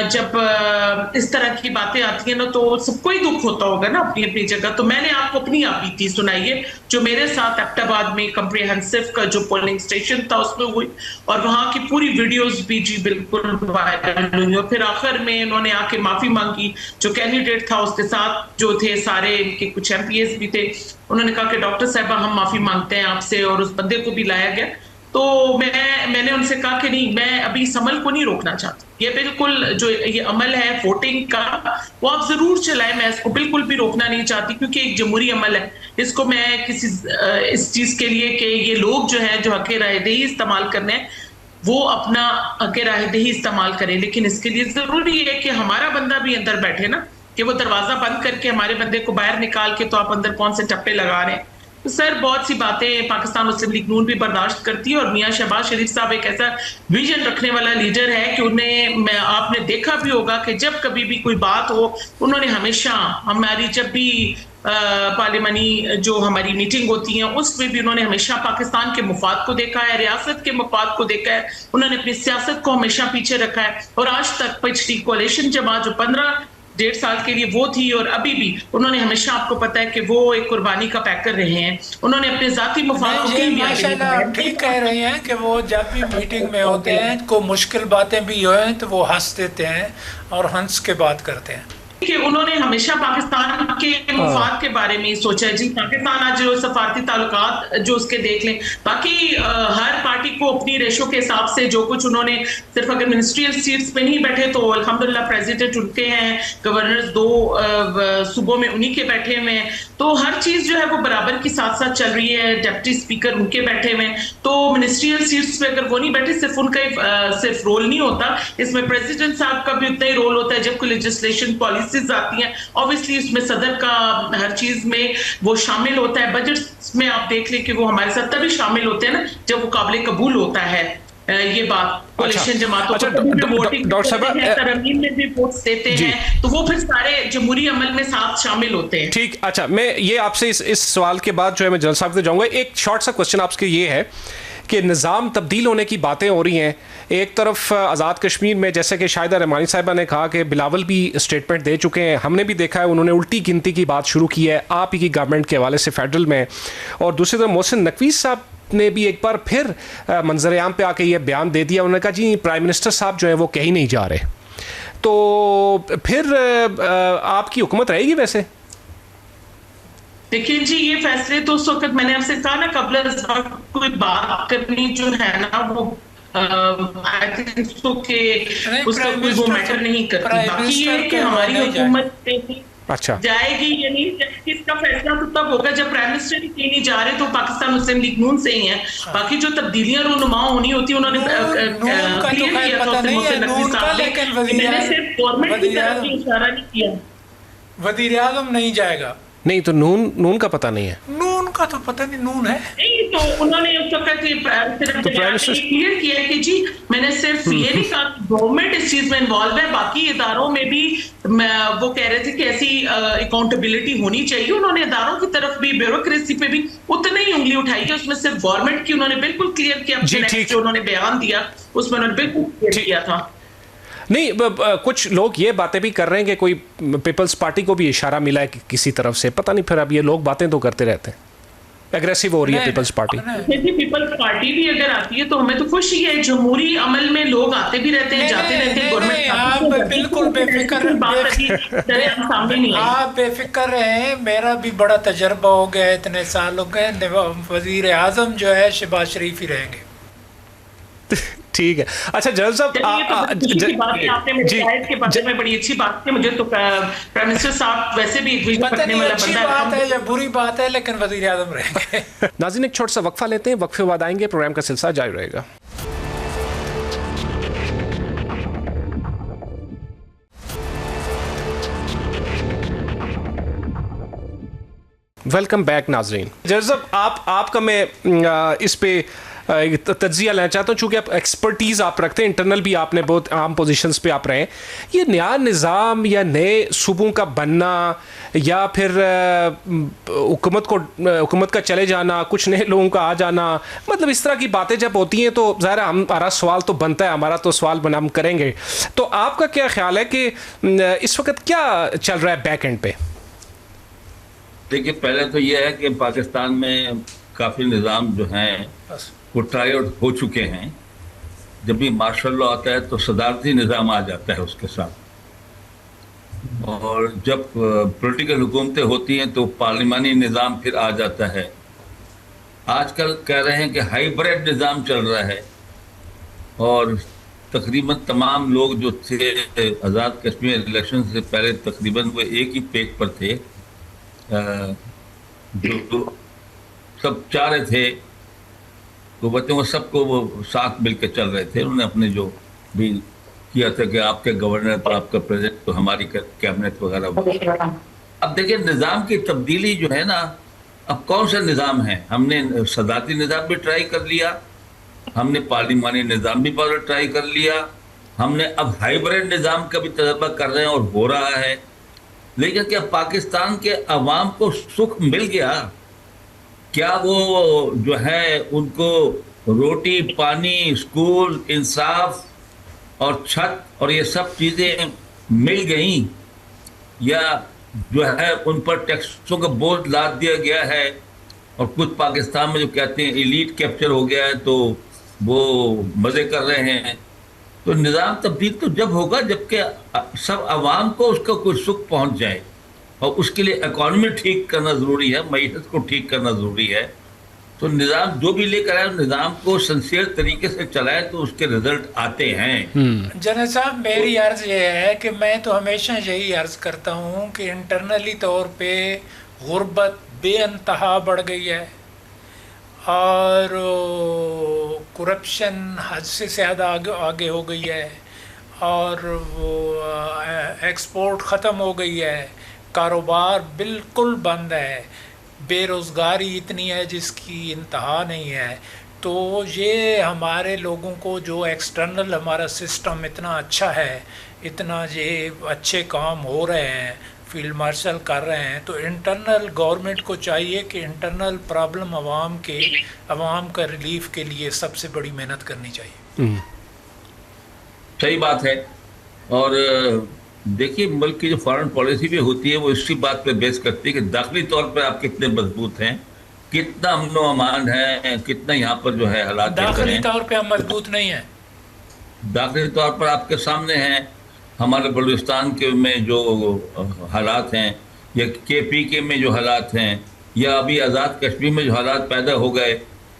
जब इस तरह की बातें आती हैं ना तो सबको ही दुख होता होगा ना अपनी अपनी जगह। तो मैंने आपको अपनी आप बीती सुनाई है जो मेरे साथ एबटाबाद में कंप्रिहेंसिव का जो पोलिंग स्टेशन था उसमें हुई, और वहां की पूरी वीडियोस भी जी बिल्कुल वायरल हुई। और फिर आखिर में उन्होंने आके माफी मांगी, जो कैंडिडेट था उसके साथ जो थे सारे इनके कुछ एमपीएस भी थे, उन्होंने कहा कि डॉक्टर साहबा हम माफी मांगते हैं आपसे, और उस बंदे को भी लाया गया। तो मैंने उनसे कहा कि नहीं, मैं अभी इस अमल को नहीं रोकना चाहती, ये बिल्कुल जो ये अमल है वोटिंग का वो आप जरूर चलाएं, मैं इसको बिल्कुल भी रोकना नहीं चाहती, क्योंकि एक जमहूरी अमल है। इसको मैं किसी इस चीज के लिए कि ये लोग जो है जो हक़ रायदही इस्तेमाल करने वो अपना हक़ रायदही इस्तेमाल करें, लेकिन इसके लिए जरूरी है कि हमारा बंदा भी अंदर बैठे ना, कि वो दरवाजा बंद करके हमारे बंदे को बाहर निकाल के तो आप अंदर कौन से टप्पे लगा रहे हैं। तो सर बहुत सी बातें पाकिस्तान मुस्लिम लीग नून भी बर्दाश्त करती है, और मियां शहबाज शरीफ साहब एक ऐसा विजन रखने वाला लीडर है कि उन्हें आपने देखा भी होगा कि जब कभी भी कोई बात हो उन्होंने हमेशा हमारी जब भी पार्लियामानी जो हमारी मीटिंग होती है उसमें भी उन्होंने हमेशा पाकिस्तान के मुफाद को देखा है, रियासत के मुफाद को देखा है, उन्होंने अपनी सियासत को हमेशा पीछे रखा है। और आज तक पिछली कोalition जमात जो 15-1.5 साल के लिए वो थी और अभी भी उन्होंने हमेशा, आपको पता है कि वो एक कुर्बानी का पैक कर रहे हैं, उन्होंने अपने जाती मुफाद को कहीं भी माशाल्लाह ठीक कह रही हैं कि वो जब भी मीटिंग में होते हैं को मुश्किल बातें भी हो तो वो हंस देते हैं और हंस के बात करते हैं कि उन्होंने हमेशा पाकिस्तान के मुफाद के बारे में सोचा जी। पाकिस्तान आज जो सफारती ताल्लुकात जो उसके देख लें, बाकी हर पार्टी को अपनी रेशो के हिसाब से जो कुछ उन्होंने, सिर्फ अगर मिनिस्ट्रियल सीट्स पे नहीं बैठे तो अल्हम्दुलिल्लाह प्रेसिडेंट उनके हैं, गवर्नर्स 2 सूबों में उन्हीं के बैठे हुए हैं, तो हर चीज जो है वो बराबर की साथ साथ चल रही है। डिप्टी स्पीकर उनके बैठे हुए हैं, तो मिनिस्ट्रियल सीट्स पे अगर वो नहीं बैठे सिर्फ उनका सिर्फ रोल नहीं होता, इसमें प्रेसिडेंट साहब का भी उतना ही रोल होता है। जब कोई लेजिस्लेशन पॉलिसी आती हैं ऑब्वियसली उसमें सदर का हर चीज में वो शामिल होता है। बजट में आप देख लें कि वो हमारे साथ तभी शामिल होते हैं ना जब वो काबिल कबूल होता है ये बात कोalition जमातों डॉक्टर साहब तरमीम में भी वोट्स देते हैं तो वो फिर सारे जमहूरी अमल में साथ शामिल होते हैं। ठीक, अच्छा मैं ये आपसे इस सवाल के बाद जो है मैं जनरल साहब से जाऊंगा। एक शॉर्ट सा क्वेश्चन आपसे ये है कि निज़ाम तब्दील होने की बातें हो रही हैं, एक तरफ आज़ाद कश्मीर में जैसे कि शाहिदा रहमानी साहिबा ने कहा कि बिलावल भी स्टेटमेंट दे चुके हैं, हमने भी देखा है उन्होंने उल्टी गिनती की बात शुरू की है आप ही की गवर्नमेंट के हवाले से फेडरल में, और दूसरी तरफ मोहसिन नकवी साहब ने भी एक बार फिर मंजर आम पे आके ये बयान दे दिया, उन्होंने कहा जी प्राइम मिनिस्टर साहब जो है वो कहीं नहीं जा रहे। तो फिर आपकी हुकूमत रहेगी वैसे? देखिए जी ये फैसले तो उस वक्त मैंने आपसे कहा ना कबल कोई बात करनी जो है ना वो आई थिंक सो के उसका कोई वो मैटर नहीं करती। बाकी ये कि हमारी हुकूमत अच्छा जाएगी या नहीं जाएगी इसका फैसला तो तब होगा जब प्राइम मिनिस्टर ही कहीं नहीं जा रहे तो पाकिस्तान मुस्लिम लीग नून से ही है। बाकी जो तब्दीलियां रूनुमा होनी होती है उन्होंने क्लियर किया था मैंने सिर्फ गवर्नमेंट की तरफ भी इशारा नहीं किया। वज़ीर आज़म नहीं जाएगा, नहीं तो नून का पता नहीं है, नून का तो पता नहीं, नून है नहीं तो उन्होंने उस वक्त क्लियर किया कि जी मैंने सिर्फ ये नहीं कहा गवर्नमेंट इस चीज में इन्वॉल्व है, बाकी इदारों में भी वो कह रहे थे कि ऐसी अकाउंटेबिलिटी होनी चाहिए। उन्होंने इदारों की तरफ भी ब्यूरोक्रेसी पे भी उतना ही उंगली उठाई है, उसमें सिर्फ गवर्नमेंट की उन्होंने बिल्कुल क्लियर किया, जो उन्होंने बयान दिया उसमें उन्होंने बिल्कुल क्लियर किया था। नहीं कुछ लोग ये बातें भी कर रहे हैं कि कोई पीपल्स पार्टी को भी इशारा मिला है किसी तरफ से, पता नहीं फिर अब ये लोग बातें तो करते रहते हैं, एग्रेसिव हो रही है पीपल्स पार्टी। पीपल्स पार्टी भी अगर आती है तो हमें तो खुशी है, जमहूरी अमल में लोग आते भी रहते हैं जाते रहते हैं, आप बिल्कुल बेफिक्र सामने नहीं आप बेफिक्र रहें, मेरा भी बड़ा तजर्बा हो गया है, इतने साल हो गए, वजीर आजम जो है शहबाज शरीफ ही रहेंगे। ठीक है, अच्छा जनरल साहब के बारे में बड़ी अच्छी बात है, मुझे तो प्राइम मिनिस्टर साहब वैसे भी पता नहीं अच्छी बात है या बुरी बात है लेकिन वज़ीर आज़म रहेंगे। नाज़रीन एक छोटा सा वक्फा लेते हैं, वक्फे बाद आएंगे, प्रोग्राम का सिलसिला जारी रहेगा। वेलकम बैक नाजरीन। जज़ब आपका मैं इस पे तज्जिया लेना चाहता हूँ, चूँकि आप एक्सपर्टीज़ आप रखते हैं, इंटरनल भी आपने बहुत आम पोजीशंस पे आप रहे हैं। ये नया निज़ाम या नए सूबों का बनना या फिर हुकूमत का चले जाना, कुछ नए लोगों का आ जाना, मतलब इस तरह की बातें जब होती हैं तो ज़ाहिर है हमारा सवाल तो बनता है, हमारा तो सवाल बना हम करेंगे। तो आपका क्या ख्याल है कि इस वक्त क्या चल रहा है बैक एंड पे? देखिए, पहले तो यह है कि पाकिस्तान में काफ़ी निज़ाम जो हैं वो ट्राई आउट हो चुके हैं। जब भी मार्शल लॉ आता है तो सदारती निज़ाम आ जाता है उसके साथ, और जब पॉलिटिकल हुकूमतें होती हैं तो पार्लिमानी निज़ाम फिर आ जाता है। आजकल कह रहे हैं कि हाइब्रिड निज़ाम चल रहा है, और तकरीबन तमाम लोग जो थे आज़ाद कश्मीर इलेक्शन से पहले तकरीबन वो एक ही पेज पर थे, जो सब चाह रहे थे तो बच्चों को सबको वो साथ मिलकर चल रहे थे। उन्होंने अपने जो भी किया था कि आपके गवर्नर तो आपका प्रेसिडेंट तो हमारी कैबिनेट वगैरह। अब देखिए, निज़ाम की तब्दीली जो है ना, अब कौन सा निज़ाम है? हमने सदारती निज़ाम भी ट्राई कर लिया, हमने पार्लिमानी निज़ाम भी बहुत ट्राई कर लिया, हमने अब हाइब्रिड निज़ाम का भी तजर्बा कर रहे हैं और हो रहा है। लेकिन क्या पाकिस्तान के अवाम को सुख मिल गया? क्या वो जो है उनको रोटी, पानी, स्कूल, इंसाफ और छत और ये सब चीज़ें मिल गई, या जो है उन पर टैक्सों का बोझ लाद दिया गया है? और कुछ पाकिस्तान में जो कहते हैं एलीट कैप्चर हो गया है तो वो मज़े कर रहे हैं। तो निज़ाम तब्दील तो जब होगा जबकि सब आवाम को उसका कोई सुख पहुंच जाए, और उसके लिए इकॉनमी ठीक करना ज़रूरी है, मईशत को ठीक करना ज़रूरी है। तो निज़ाम जो भी लेकर आए, निज़ाम को सिंसियर तरीके से चलाए तो उसके रिजल्ट आते हैं। जनरल साहब, मेरी अर्ज़ ये है कि मैं तो हमेशा यही अर्ज़ करता हूँ कि इंटरनली तौर पे गुर्बत बेअंतहा बढ़ गई है, और करप्शन हद से ज़्यादा आगे हो गई है, और वो एक्सपोर्ट ख़त्म हो गई है, कारोबार बिल्कुल बंद है, बेरोज़गारी इतनी है जिसकी इंतहा नहीं है। तो ये हमारे लोगों को जो एक्सटर्नल हमारा सिस्टम इतना अच्छा है, इतना ये अच्छे काम हो रहे हैं, फील्ड मार्शल कर रहे हैं, तो इंटरनल गवर्नमेंट को चाहिए कि इंटरनल प्रॉब्लम आवाम का रिलीफ के लिए सबसे बड़ी मेहनत करनी चाहिए। सही बात है। और देखिए, मुल्क की जो फॉरेन पॉलिसी भी होती है वो इसी बात पे बेस करती है कि दाखिली तौर पर आप कितने मजबूत हैं, कितना अमन व अमान है, कितना यहाँ पर जो है हालात। दाखिली तौर पे हम मजबूत नहीं हैं। दाखिली तौर पर आपके सामने हैं हमारे बलूचिस्तान के में जो हालात हैं, या KPK में जो हालात हैं, या अभी आज़ाद कश्मीर में जो हालात पैदा हो गए।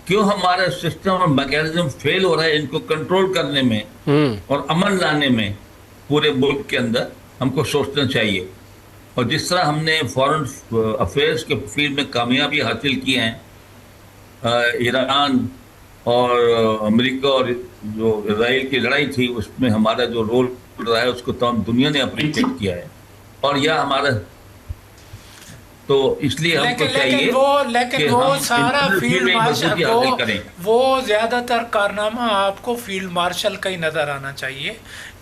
क्यों हमारा सिस्टम और मैकेनिज्म फेल हो रहा है इनको कंट्रोल करने में और अमन लाने में पूरे मुल्क के अंदर? हमको सोचना चाहिए। और जिस तरह हमने फॉरेन अफेयर्स के फील्ड में कामयाबी हासिल की हैं, ईरान और अमेरिका और जो इसराइल की लड़ाई थी उसमें हमारा जो रोल रहा है उसको तमाम दुनिया ने अप्रिशिएट किया है, और यह हमारा तो इसलिए हमको चाहिए लेकिन वो सारा फील्ड मार्शल वो ज़्यादातर कारनामा आपको फील्ड मार्शल का ही नज़र आना चाहिए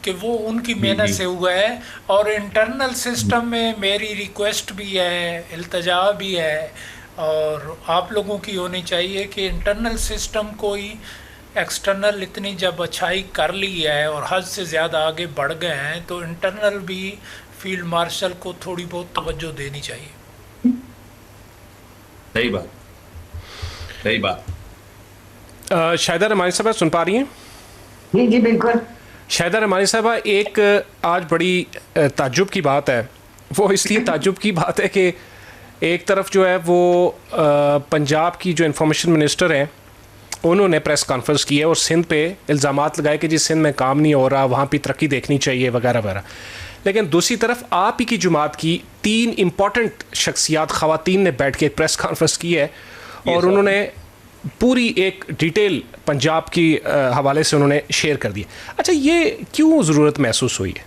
कि वो उनकी मेहनत से हुआ है। और इंटरनल सिस्टम में मेरी रिक्वेस्ट भी है, इल्तजा भी है, और आप लोगों की होनी चाहिए कि इंटरनल सिस्टम को ही एक्सटर्नल इतनी जब अच्छाई कर ली है और हद से ज़्यादा आगे बढ़ गए हैं तो इंटरनल भी फील्ड मार्शल को थोड़ी बहुत तवज्जो देनी चाहिए। सही बात, सही बात। शाहिदा रहमानी साहबा सुन पा रही हैं? जी जी बिल्कुल। शाहिदा रहमानी साहबा, एक आज बड़ी ताज्जुब की बात है। वो इसलिए ताज्जुब की बात है कि एक तरफ जो है वो पंजाब की जो इंफॉर्मेशन मिनिस्टर हैं उन्होंने प्रेस कॉन्फ्रेंस की है और सिंध पे इल्ज़ामात लगाए कि जी सिंध में काम नहीं हो रहा, वहाँ पे तरक्की देखनी चाहिए वगैरह वगैरह। लेकिन दूसरी तरफ आप ही की जुमात की 3 इम्पॉर्टेंट शख्सियात ख़वातीन ने बैठ के एक प्रेस कॉन्फ्रेंस की है और उन्होंने पूरी एक डिटेल पंजाब की हवाले से उन्होंने शेयर कर दी। अच्छा, ये क्यों ज़रूरत महसूस हुई है?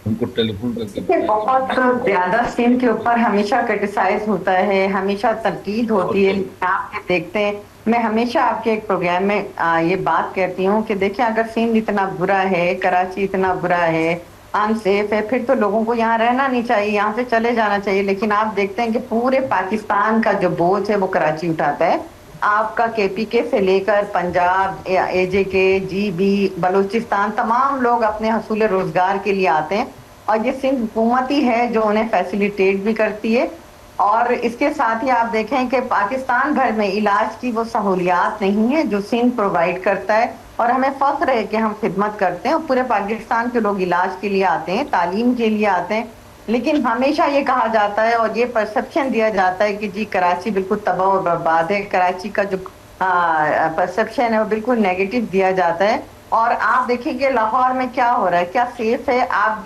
उनको टेलीफोन करके बहुत ज्यादा सिंध के ऊपर हमेशा क्रिटिसाइज होता है, हमेशा तनकीद होती है। आप देखते हैं, मैं हमेशा आपके एक प्रोग्राम में ये बात कहती हूँ कि देखिए अगर सिंध इतना बुरा है, कराची इतना बुरा है, अनसेफ है, फिर तो लोगों को यहाँ रहना नहीं चाहिए, यहाँ से चले जाना चाहिए। लेकिन आप देखते हैं कि पूरे पाकिस्तान का जो बोझ है वो कराची उठाता है। आपका KPK से लेकर पंजाब, AJK, GB, बलूचिस्तान, तमाम लोग अपने हसूल रोजगार के लिए आते हैं और ये सिंध हुकूमत ही है जो उन्हें फैसिलिटेट भी करती है। और इसके साथ ही आप देखें कि पाकिस्तान भर में इलाज की वो सहूलियात नहीं है जो सिंध प्रोवाइड करता है, और हमें फख्र है कि हम खिदमत करते हैं और पूरे पाकिस्तान के लोग इलाज के लिए आते हैं, तालीम के लिए आते हैं। लेकिन हमेशा ये कहा जाता है और ये परसेप्शन दिया जाता है कि जी कराची बिल्कुल तबाह और बर्बाद है। कराची का जो परसेप्शन है वो बिल्कुल नेगेटिव दिया जाता है। और आप देखिए लाहौर में क्या हो रहा है, क्या सेफ है। आप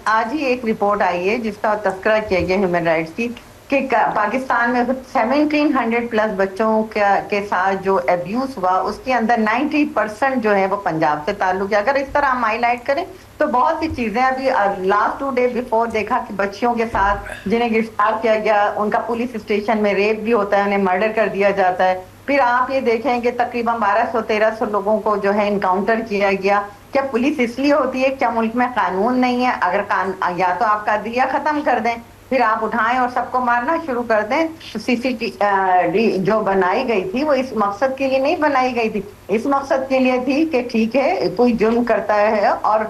आज ही एक रिपोर्ट आई है जिसका तस्करा किया गया ह्यूमन राइट्स की कि पाकिस्तान में 1700 प्लस बच्चों के साथ जो अब्यूज हुआ उसके अंदर 90% जो है वो पंजाब से ताल्लुक है। अगर इस तरह हम हाईलाइट करें तो बहुत सी चीजें, अभी लास्ट 2 डे बिफोर देखा कि बच्चियों के साथ जिन्हें गिरफ्तार किया गया उनका पुलिस स्टेशन में रेप भी होता है, उन्हें मर्डर कर दिया जाता है। फिर आप ये देखें कि तकरीबन 1200-1300 लोगों को जो है इनकाउंटर किया गया। क्या पुलिस इसलिए होती है, क्या मुल्क में कानून नहीं है? अगर या तो आप कादरिया खत्म कर दें, फिर आप उठाएं और सबको मारना शुरू कर दें। CCTV जो बनाई गई थी वो इस मकसद के लिए नहीं बनाई गई थी, इस मकसद के लिए थी कि ठीक है कोई जुर्म करता है और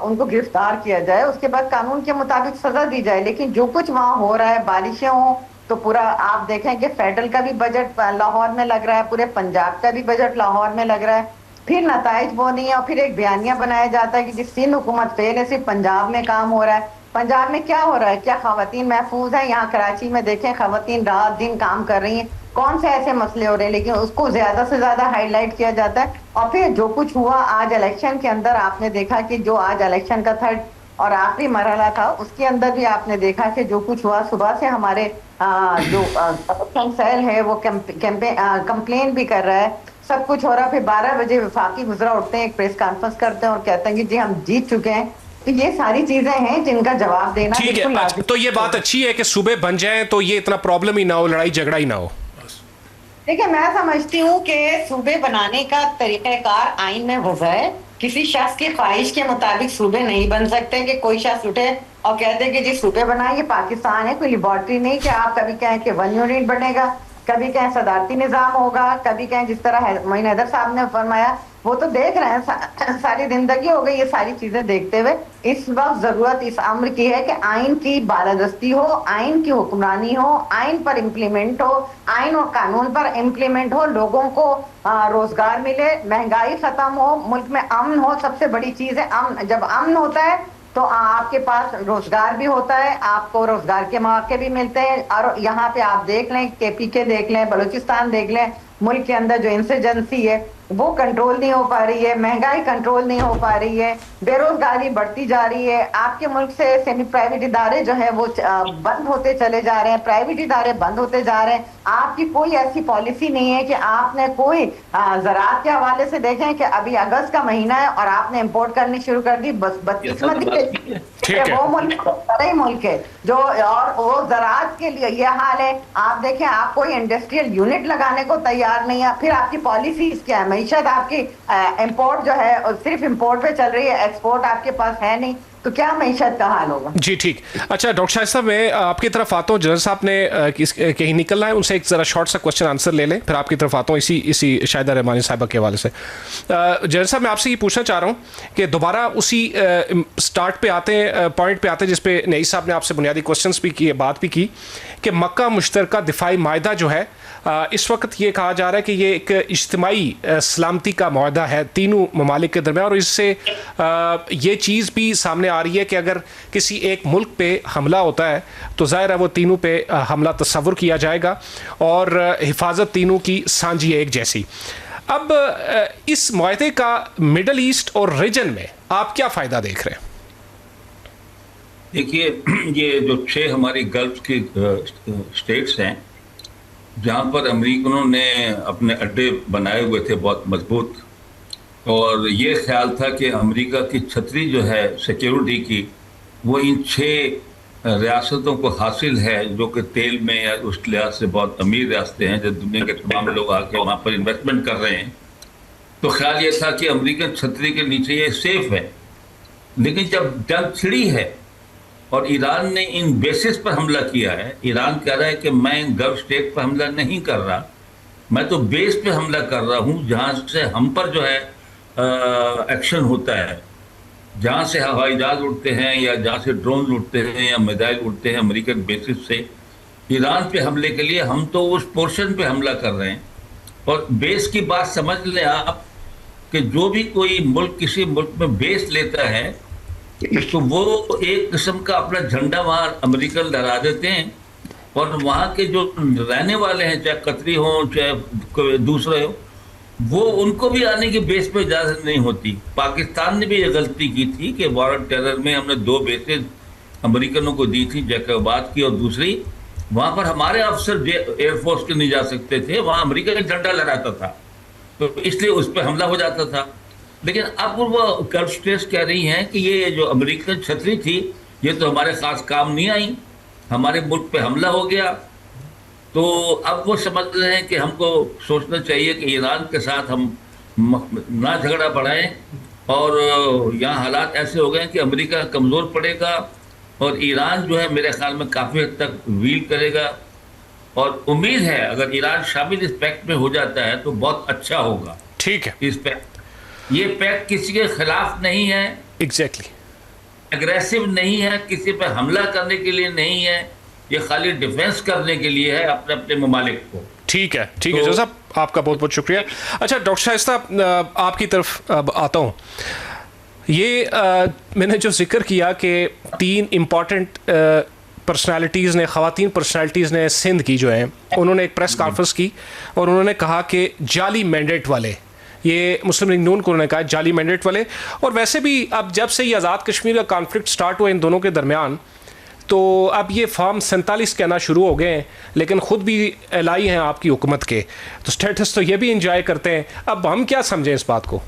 उनको गिरफ्तार किया जाए, उसके बाद कानून के मुताबिक सजा दी जाए। लेकिन जो कुछ वहाँ हो रहा है, बारिशें हों तो पूरा आप देखें कि फेडरल का भी बजट लाहौर में लग रहा है, पूरे पंजाब का भी बजट लाहौर में लग रहा है, फिर नताइज वो नहीं है। और फिर एक बयानिया बनाया जाता है कि जिस सिंध हुकूमत फेल है, सिर्फ पंजाब में काम हो रहा है। पंजाब में क्या हो रहा है? क्या खवातीन महफूज है? यहाँ कराची में देखें खवातीन रात दिन काम कर रही हैं। कौन से ऐसे मसले हो रहे हैं, लेकिन उसको ज्यादा से ज्यादा हाईलाइट किया जाता है। और फिर जो कुछ हुआ आज इलेक्शन के अंदर, आपने देखा कि जो आज इलेक्शन का थर्ड और आखिरी मरहला था उसके अंदर भी आपने देखा कि जो कुछ हुआ, सुबह से हमारे जो इलेक्शन सेल है वो कंप्लेन भी कर रहा है, सब कुछ हो रहा है। फिर 12 बजे वफाकी गुजरा उठते हैं, एक प्रेस कॉन्फ्रेंस करते हैं और कहते हैं कि जी हम जीत चुके हैं। तो ये सारी चीजें हैं जिनका जवाब देना ठीक है। तो ये बात अच्छी है कि सूबे बन जाएं तो ये इतना प्रॉब्लम ही ना हो, लड़ाई झगड़ा ही ना हो। देखिए मैं समझती हूँ कि सूबे बनाने का तरीक़ाकार आइन में होगा है। किसी शख्स की ख्वाहिश के मुताबिक सूबे नहीं बन सकते कि कोई शख्स उठे और कहते हैं कि जी सूबे बनाएंगे, पाकिस्तान है, कोई लेबॉर्ट्री नहीं कि आप कभी कहें कि 1 यूनिट बनेगा, कभी कहें सदारती निज़ाम होगा, कभी कहें जिस तरह मोइन हैदर साहब ने फरमाया। वो तो देख रहे हैं, सारी जिंदगी हो गई ये सारी चीजें देखते हुए। इस वक्त जरूरत इस अम्र की है कि आइन की बालादस्ती हो, आइन की हुक्मरानी हो, आइन पर इम्प्लीमेंट हो, आइन और कानून पर इम्प्लीमेंट हो, लोगों को रोजगार मिले, महंगाई खत्म हो, मुल्क में अमन हो। सबसे बड़ी चीज है अमन। जब अमन होता है तो आपके पास रोजगार भी होता है, आपको रोजगार के मौके भी मिलते हैं। और यहाँ पे आप देख लें, KPK देख लें, बलूचिस्तान देख लें, मुल्क के अंदर जो इंसर्जेंसी है वो कंट्रोल नहीं हो पा रही है, महंगाई कंट्रोल नहीं हो पा रही है, बेरोजगारी बढ़ती जा रही है। आपके मुल्क से सेमी प्राइवेट इदारे जो है वो बंद होते चले जा रहे हैं, प्राइवेट इदारे बंद होते जा रहे हैं। आपकी कोई ऐसी पॉलिसी नहीं है कि आपने कोई ज़राअत के हवाले से देखें कि अभी अगस्त का महीना है और आपने इम्पोर्ट करनी शुरू कर दी। बस बदकिस्मती वो मुल्क है जो, और वो ज़राअत के लिए ये हाल है। आप देखें आप कोई इंडस्ट्रियल यूनिट लगाने को तैयार नहीं है। फिर आपकी पॉलिसीज क्या है? मईशत आपकी इंपोर्ट जो है और सिर्फ इंपोर्ट पे चल रही है, एक्सपोर्ट आपके पास है नहीं, तो क्या मईशत का हाल होगा? जी ठीक। अच्छा डॉक्टर शाहिद साहब, मैं आपकी तरफ आता हूँ। जनरल साहब ने कहीं निकलना है, उनसे एक ज़रा शॉर्ट सा क्वेश्चन आंसर ले लें, फिर आपकी तरफ आता हूँ इसी शाहिदा रहमानी साहिबा के हवाले से। जनरल साहब मैं आपसे ये पूछना चाह रहा हूँ कि दोबारा उसी स्टार्ट पे आते हैं, पॉइंट पे आते हैं जिस पे नई साहब ने आपसे बुनियादी क्वेश्चन भी किए, बात भी की कि मक्का मुश्तरका दिफाई माहिदा जो है इस वक्त ये कहा जा रहा है कि ये एक इज्तिमाई सलामती का मुआहदा है तीनों ममालिक के दरमियान, और इससे ये चीज़ भी सामने आ रही है कि अगर किसी एक मुल्क पे हमला होता है तो ज़ाहिर है वो तीनों पे हमला तस्वुर किया जाएगा और हिफाजत तीनों की सांझी है एक जैसी। अब इस मुआहदे का मिडल ईस्ट और रीजन में आप क्या फ़ायदा देख रहे हैं? देखिए ये जो 6 हमारी गल्फ की स्टेट्स हैं जहाँ पर अमेरिकनों ने अपने अड्डे बनाए हुए थे बहुत मजबूत, और ये ख्याल था कि अमेरिका की छतरी जो है सिक्योरिटी की वो इन 6 रियासतों को हासिल है, जो कि तेल में या उस लिहाज से बहुत अमीर रियासतें हैं, जब दुनिया के तमाम लोग आके वहाँ पर इन्वेस्टमेंट कर रहे हैं, तो ख्याल ये था कि अमेरिकन छतरी के नीचे ये सेफ है। लेकिन जब जंग छिड़ी है और ईरान ने इन बेसिस पर हमला किया है, ईरान कह रहा है कि मैं इन गल्फ स्टेट पर हमला नहीं कर रहा, मैं तो बेस पे हमला कर रहा हूँ जहाँ से हम पर जो है एक्शन होता है, जहाँ से हवाई जहाज उड़ते हैं या जहाँ से ड्रोन उड़ते हैं या मिसाइल उड़ते हैं अमेरिकन बेसिस से ईरान पे हमले के लिए, हम तो उस पोर्शन पे हमला कर रहे हैं। और बेस की बात समझ लें आप कि जो भी कोई मुल्क किसी मुल्क में बेस लेता है तो वो एक किस्म का अपना झंडा वहाँ अमेरिकन लहरा देते हैं, और वहाँ के जो रहने वाले हैं, चाहे कतरी हों चाहे दूसरे हों, वो उनको भी आने की बेस पे इजाज़त नहीं होती। पाकिस्तान ने भी ये गलती की थी कि वॉर ऑन टेरर में हमने 2 बेसेज अमेरिकनों को दी थी, जैकबाद की और दूसरी वहाँ पर हमारे अफसर एयरफोर्स के नहीं जा सकते थे, वहाँ अमेरिका का झंडा लहराता था, तो इसलिए उस पर हमला हो जाता था। लेकिन अब वो गल्फ स्टेट्स कह रही हैं कि ये जो अमेरिकन छतरी थी ये तो हमारे खास काम नहीं आई, हमारे मुल्क पे हमला हो गया। तो अब वो समझ रहे हैं कि हमको सोचना चाहिए कि ईरान के साथ हम ना झगड़ा बढ़ाएं, और यहाँ हालात ऐसे हो गए हैं कि अमेरिका कमज़ोर पड़ेगा और ईरान जो है मेरे ख्याल में काफ़ी हद तक वील करेगा। और उम्मीद है अगर ईरान शामिल इस पैक्ट में हो जाता है तो बहुत अच्छा होगा। ठीक है, इस पैक्ट, ये पैक्ट किसी के खिलाफ नहीं है, एग्जैक्टली एग्रेसिव नहीं है, किसी पे हमला करने के लिए नहीं है, ये खाली डिफेंस करने के लिए है अपने अपने ममालिक को। ठीक है, ठीक है साहब, आपका बहुत बहुत शुक्रिया। अच्छा डॉक्टर शाइस्ता, आपकी तरफ अब आता हूँ। ये मैंने जो जिक्र किया कि 3 इम्पॉर्टेंट पर्सनालिटीज़ ने, ख़वातीन पर्सनालिटीज़ ने सिंध की जो है, उन्होंने एक प्रेस कॉन्फ्रेंस की और उन्होंने कहा कि जाली मैंडेट वाले, ये मुस्लिम लीग नून को उन्होंने कहा जाली मैंडेट वाले। और वैसे भी अब जब से ये आज़ाद कश्मीर का कॉन्फ्लिक्ट स्टार्ट हुआ इन दोनों के दरमियान, तो अब ये फॉर्म 47 कहना शुरू हो गए हैं, लेकिन ख़ुद भी एलाई हैं आपकी हुकूमत के, तो स्टेटस तो ये भी इंजॉय करते हैं। अब हम क्या समझें इस बात को?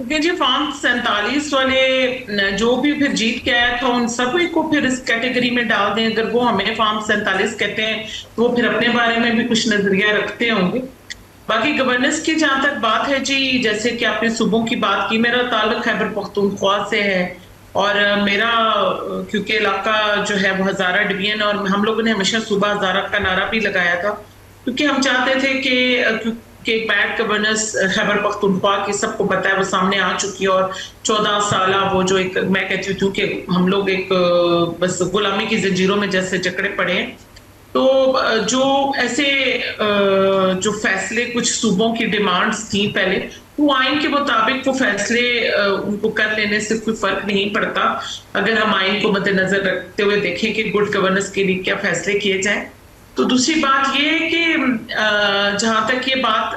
जी, फॉर्म 47 वाले जो भी फिर जीत के आया था उन सभी को फिर इस कैटेगरी में डाल दें। अगर वो हमें फॉर्म 47 कहते हैं तो वो फिर अपने बारे में भी कुछ नजरिया रखते होंगे। बाकी गवर्नेंस की जहाँ तक बात है जी, जैसे कि आपने सूबों की बात की, मेरा ताल्लुक खैबर पख्तूनख्वा से है और मेरा क्योंकि इलाका जो है वो हज़ारा डिवीजन, और हम लोगों ने हमेशा सूबा हज़ारा का नारा भी लगाया था, क्योंकि हम चाहते थे कि बैड गवर्नेंस खैबर पख्तूनख्वा की सबको पता है वो सामने आ चुकी है, और 14 साल वो जो एक, मैं कहती हूँ कि हम लोग एक बस गुलामी की जंजीरों में जैसे जकड़े पड़े हैं। तो जो ऐसे जो फैसले कुछ सूबों की डिमांड्स थी पहले, वो आइन के मुताबिक वो फैसले उनको कर लेने से कोई फर्क नहीं पड़ता, अगर हम आइन को मद्देनजर रखते हुए देखें कि गुड गवर्नेंस के लिए क्या फैसले किए जाएं। तो दूसरी बात ये है कि जहाँ तक ये बात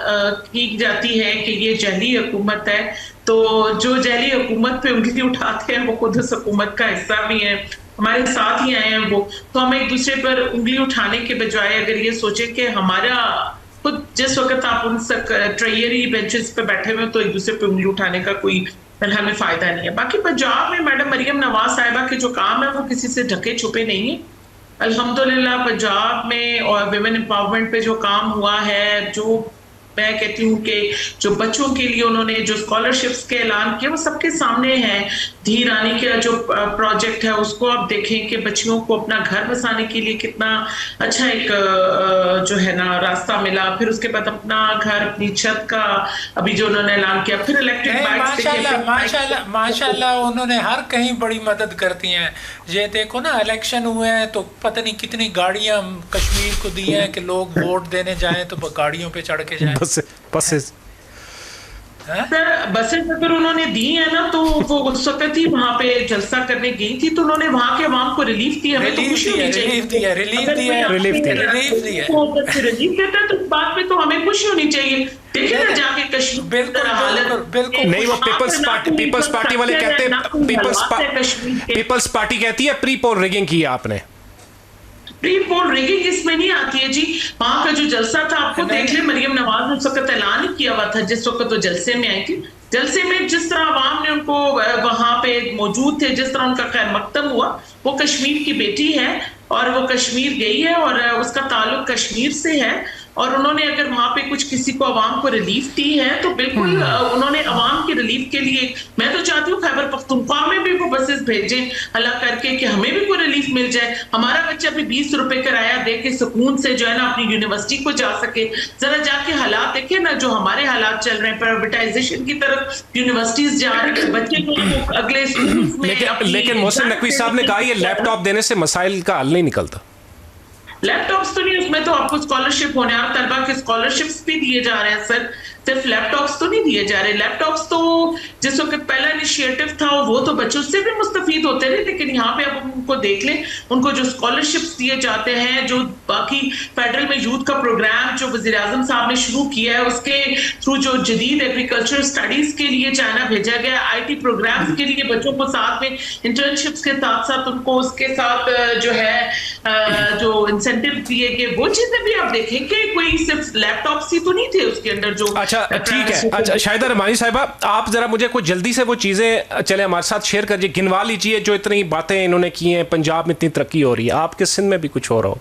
की जाती है कि ये जहली हुकूमत है, तो जो जहली हुकूमत पे उंगली उठाते हैं वो खुद उस हुकूमत का हिस्सा भी है, हमारे साथ ही आए हैं वो। तो हम एक दूसरे पर उंगली उठाने के बजाय अगर ये सोचे कि हमारा खुद जिस वक्त आप उन ट्रेयरी बेंचेस पे बैठे हुए तो एक दूसरे पे उंगली उठाने का कोई हमें फायदा नहीं है। बाकी पंजाब में मैडम मरियम नवाज साहिबा के जो काम है वो किसी से ढके छुपे नहीं है। अल्हम्दुलिल्लाह पंजाब में और विमेन एम्पावरमेंट पे जो काम हुआ है, जो मैं कहती हूँ कि जो बच्चों के लिए उन्होंने जो स्कॉलरशिप्स के ऐलान किए वो सबके सामने है। धी रानी का जो प्रोजेक्ट है उसको आप देखें कि बच्चियों को अपना घर बसाने के लिए कितना अच्छा एक जो है ना रास्ता मिला। फिर उसके बाद अपना घर, अपनी छत का अभी जो उन्होंने ऐलान किया, फिर इलेक्ट्रिक बाइक्स। माशाल्लाह उन्होंने हर कहीं बड़ी मदद करती हैं। ये देखो ना, इलेक्शन हुए हैं तो पता नहीं कितनी गाड़ियां कश्मीर को दी हैं कि लोग वोट देने जाएं तो गाड़ियों पे चढ़ के जाएं। बसेस अगर उन्होंने दी है ना, तो वो उस वक्त ही वहाँ पे जलसा करने गई थी, तो उन्होंने वहाँ के अवाम को रिलीफ दिया। रिलीफ देता है तो इस बात पे तो हमें खुशी होनी चाहिए। देखिए ना जाके कश्मीर, बिल्कुल नहीं, वो पीपल्स पार्टी वाले कहते हैं, पीपल्स पार्टी कहती है प्री पोल रिगिंग की आपने। प्री पोल रिगिंग इसमें नहीं आती है जी। वहाँ का जो जलसा था आपको देख ले, मरियम नवाज ने उस वक्त ऐलान किया हुआ था जिस वक्त तो जलसे में आई थी। जलसे में जिस तरह आवाम ने उनको वहां पे मौजूद थे, जिस तरह उनका खैर मकदम हुआ, वो कश्मीर की बेटी है और वो कश्मीर गई है और उसका ताल्लुक कश्मीर से है, और उन्होंने अगर वहां पे कुछ किसी को अवाम को रिलीफ दी है तो बिल्कुल उन्होंने अवाम की रिलीफ के लिए, मैं तो चाहती हूँ खैबर पख्तूनख्वा में भी वो बसेस भेजें हला करके कि हमें भी कोई रिलीफ मिल जाए, हमारा बच्चा भी 20 रुपए किराया दे के सुकून से जो है ना अपनी यूनिवर्सिटी को जा सके। जरा जाके हालात देखे ना, जो हमारे हालात चल रहे हैं, प्राइवेटाइजेशन की तरफ यूनिवर्सिटीज जा रही है, बच्चे को अगले स्कूल्स में। लेकिन मोहसिन नकवी साहब ने कहा ये लैपटॉप देने से मसाइल का हल नहीं निकलता। लैपटॉप्स तो नहीं, उसमें तो आपको स्कॉलरशिप होने और तलबा के स्कॉलरशिप्स भी दिए जा रहे हैं सर, सिर्फ लैपटॉप्स तो नहीं दिए जा रहे। लैपटॉप्स तो जिस वक्त पहला इनिशिएटिव था वो तो बच्चों से भी मुस्तफीद होते रहे, लेकिन यहाँ पे अब उनको देख लें, उनको जो स्कॉलरशिप्स दिए जाते हैं, जो बाकी फेडरल में यूथ का प्रोग्राम जो वज़ीर आज़म साहब ने शुरू किया है उसके थ्रू जो जदीद एग्रीकल्चर स्टडीज के लिए चाइना भेजा गया, IT प्रोग्राम्स के लिए बच्चों को साथ में इंटर्नशिप्स के साथ साथ उनको उसके साथ जो है जो इंसेंटिव दिए गए, वो चीजें भी आप देखें कि कोई सिर्फ लैपटॉप्स ही तो नहीं थे उसके अंदर जो। अच्छा ठीक है, अच्छा शाहिदा रमानी साहिबा, आप जरा मुझे कोई जल्दी से वो चीजें चले हमारे साथ शेयर करिए, गिनवा लीजिए जो इतनी बातें इन्होंने की हैं, पंजाब में इतनी तरक्की हो रही है, आपके सिंध में भी कुछ हो रहा हो।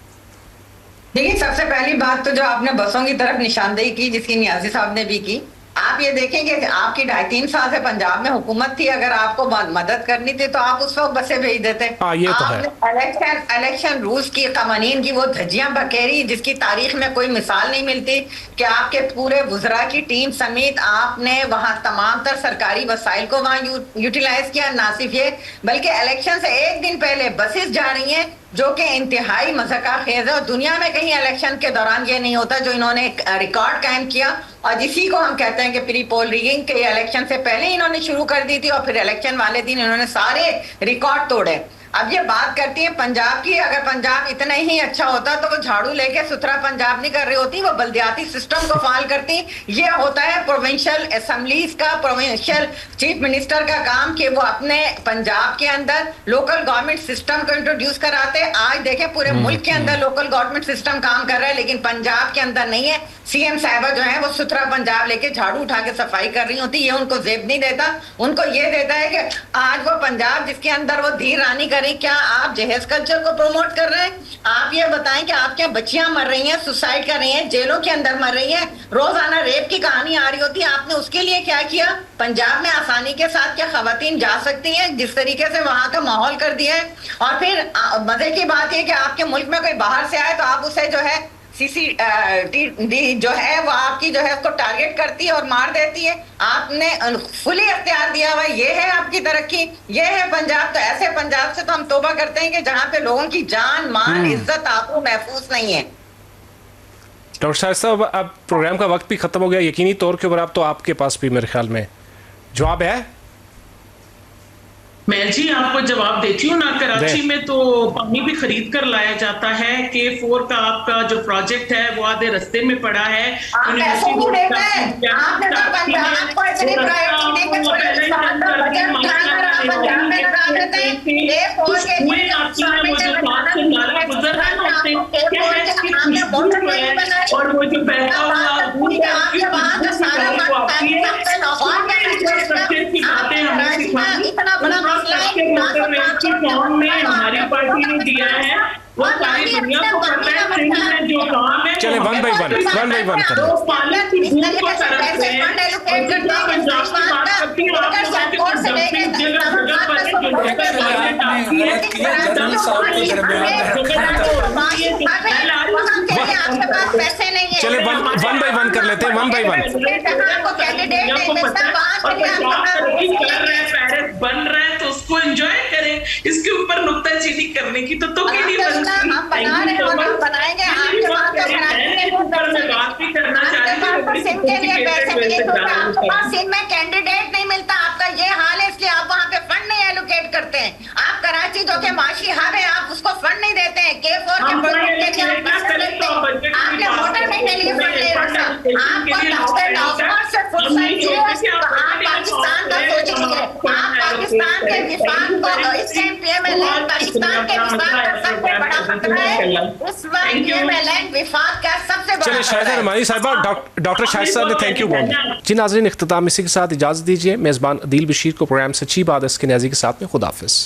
देखिए, सबसे पहली बात तो जो आपने बसों की तरफ निशानदेही की जिसकी नियाजी साहब ने भी की, आप ये देखें कि आपकी 2.5-3 साल से पंजाब में हुकूमत थी, अगर आपको मदद करनी थी तो आप उस वक्त बसें भेज देते। ये तो आपने इलेक्शन रूल्स की कवानीन की वो धज्जियां बखेरी जिसकी तारीख में कोई मिसाल नहीं मिलती, कि आपके पूरे वुज़रा की टीम समेत आपने वहां तमाम तर सरकारी वसाइल को वहां यूटिलाइज किया। ना सिर्फ ये, बल्कि इलेक्शन से एक दिन पहले बसेस जा रही हैं जो कि इंतहाई मज़ाक़ खेज़ है, और दुनिया में कहीं इलेक्शन के दौरान ये नहीं होता जो इन्होंने रिकॉर्ड कायम किया, और जिसी को हम कहते हैं कि प्री पोल रिगिंग के इलेक्शन से पहले इन्होंने शुरू कर दी थी और फिर इलेक्शन वाले दिन इन्होंने सारे रिकॉर्ड तोड़े। अब ये बात करती है पंजाब की, अगर पंजाब इतना ही अच्छा होता तो वो झाड़ू लेके सुथरा पंजाब नहीं कर रही होती, वो बल्दियाती सिस्टम को फाल करती। ये होता है प्रोविंशियल असेंबलीज का, प्रोविंशियल चीफ मिनिस्टर का काम कि वो अपने पंजाब के अंदर लोकल गवर्नमेंट सिस्टम को इंट्रोड्यूस कराते। आज देखें पूरे मुल्क के अंदर लोकल गवर्नमेंट सिस्टम काम कर रहा है, लेकिन पंजाब के अंदर नहीं है। CM साहिबा जो है वो सुथरा पंजाब लेके झाड़ू उठा के सफाई कर रही होती, ये उनको जेब नहीं देता, उनको ये देता है कि आज वो पंजाब जिसके अंदर वो धीर रानी करें। क्या आप जहेज कल्चर को प्रमोट कर रहे हैं? आप ये बताएं कि आपके बच्चियां मर रही हैं, सुसाइड कर रही हैं, जेलों के अंदर मर रही हैं, रोजाना रेप की कहानी आ रही होती है, आपने उसके लिए क्या किया? पंजाब में आसानी के साथ क्या खवातीन जा सकती हैं जिस तरीके से वहां का माहौल कर दिया है? और फिर मजे की बात यह कि आपके मुल्क में कोई बाहर से आए तो आप उसे जो है CCTV जो है वो आपकी जो है उसको टारगेट करती है और मार देती है। आपने फुली अख्तियार दिया हुआ, ये है आपकी तरक्की, ये है पंजाब। तो ऐसे पंजाब से तो हम तौबा करते हैं कि जहाँ पे लोगों की जान माल इज्जत आपको महफूज नहीं है। डॉक्टर साहब, अब प्रोग्राम का वक्त भी खत्म हो गया यकीनी तौर के ऊपर, अब तो आपके पास भी मेरे ख्याल में जवाब है। मैं जी आपको जवाब देती हूँ ना, कराची में तो पानी भी खरीद कर लाया जाता है। K4 का आपका जो प्रोजेक्ट है वो आधे रास्ते में पड़ा है। और वो जो बहता हुआ हमारी पार्टी ने दिया है, वो सारी दुनिया को पता है। सिंध में जो काम है, चले वन बाई वन करें। पानी की बूंद को तरफ से चले वन बाई वन कर लेते हैं, वन बाई वन। बन रहा है तो उसको एंजॉय करें, इसके ऊपर नुक्ताचीनी करने की तो नहीं बनती। हम बना रहे हैं, हम बनाएंगे, आपके पास सिंध के लिए पैसे नहीं होते, आपके पास सिंध में कैंडिडेट नहीं मिलता, आपका ये हाल है, इसलिए आप वहाँ पे फंड नहीं एलोकेट करते हैं। आप कराची जो के माशी हब है, आप उसको फंड नहीं देते हैं। K4 के प्रोजेक्ट के लिए आपने वोटर के लिए फंड नहीं रखा, आपको आप पाकिस्तान का सोचिए, आप पाकिस्तान के विफाक को इस टाइम PMLN पाकिस्तान के विफाक का सबसे बड़ा खतरा है। इस वक्त PMLN विफाक का सबसे चलिए शाहिदा रमानी साहिबा, डॉक्टर शाहिद साहब ने थैंक यू बोला। जी नाज़रीन, इख्तिताम इसी के साथ इजाज़त दीजिए। मेज़बान अदील बशीर को प्रोग्राम सच्ची बात इसके न्याज़ी के साथ में खुदाफिज।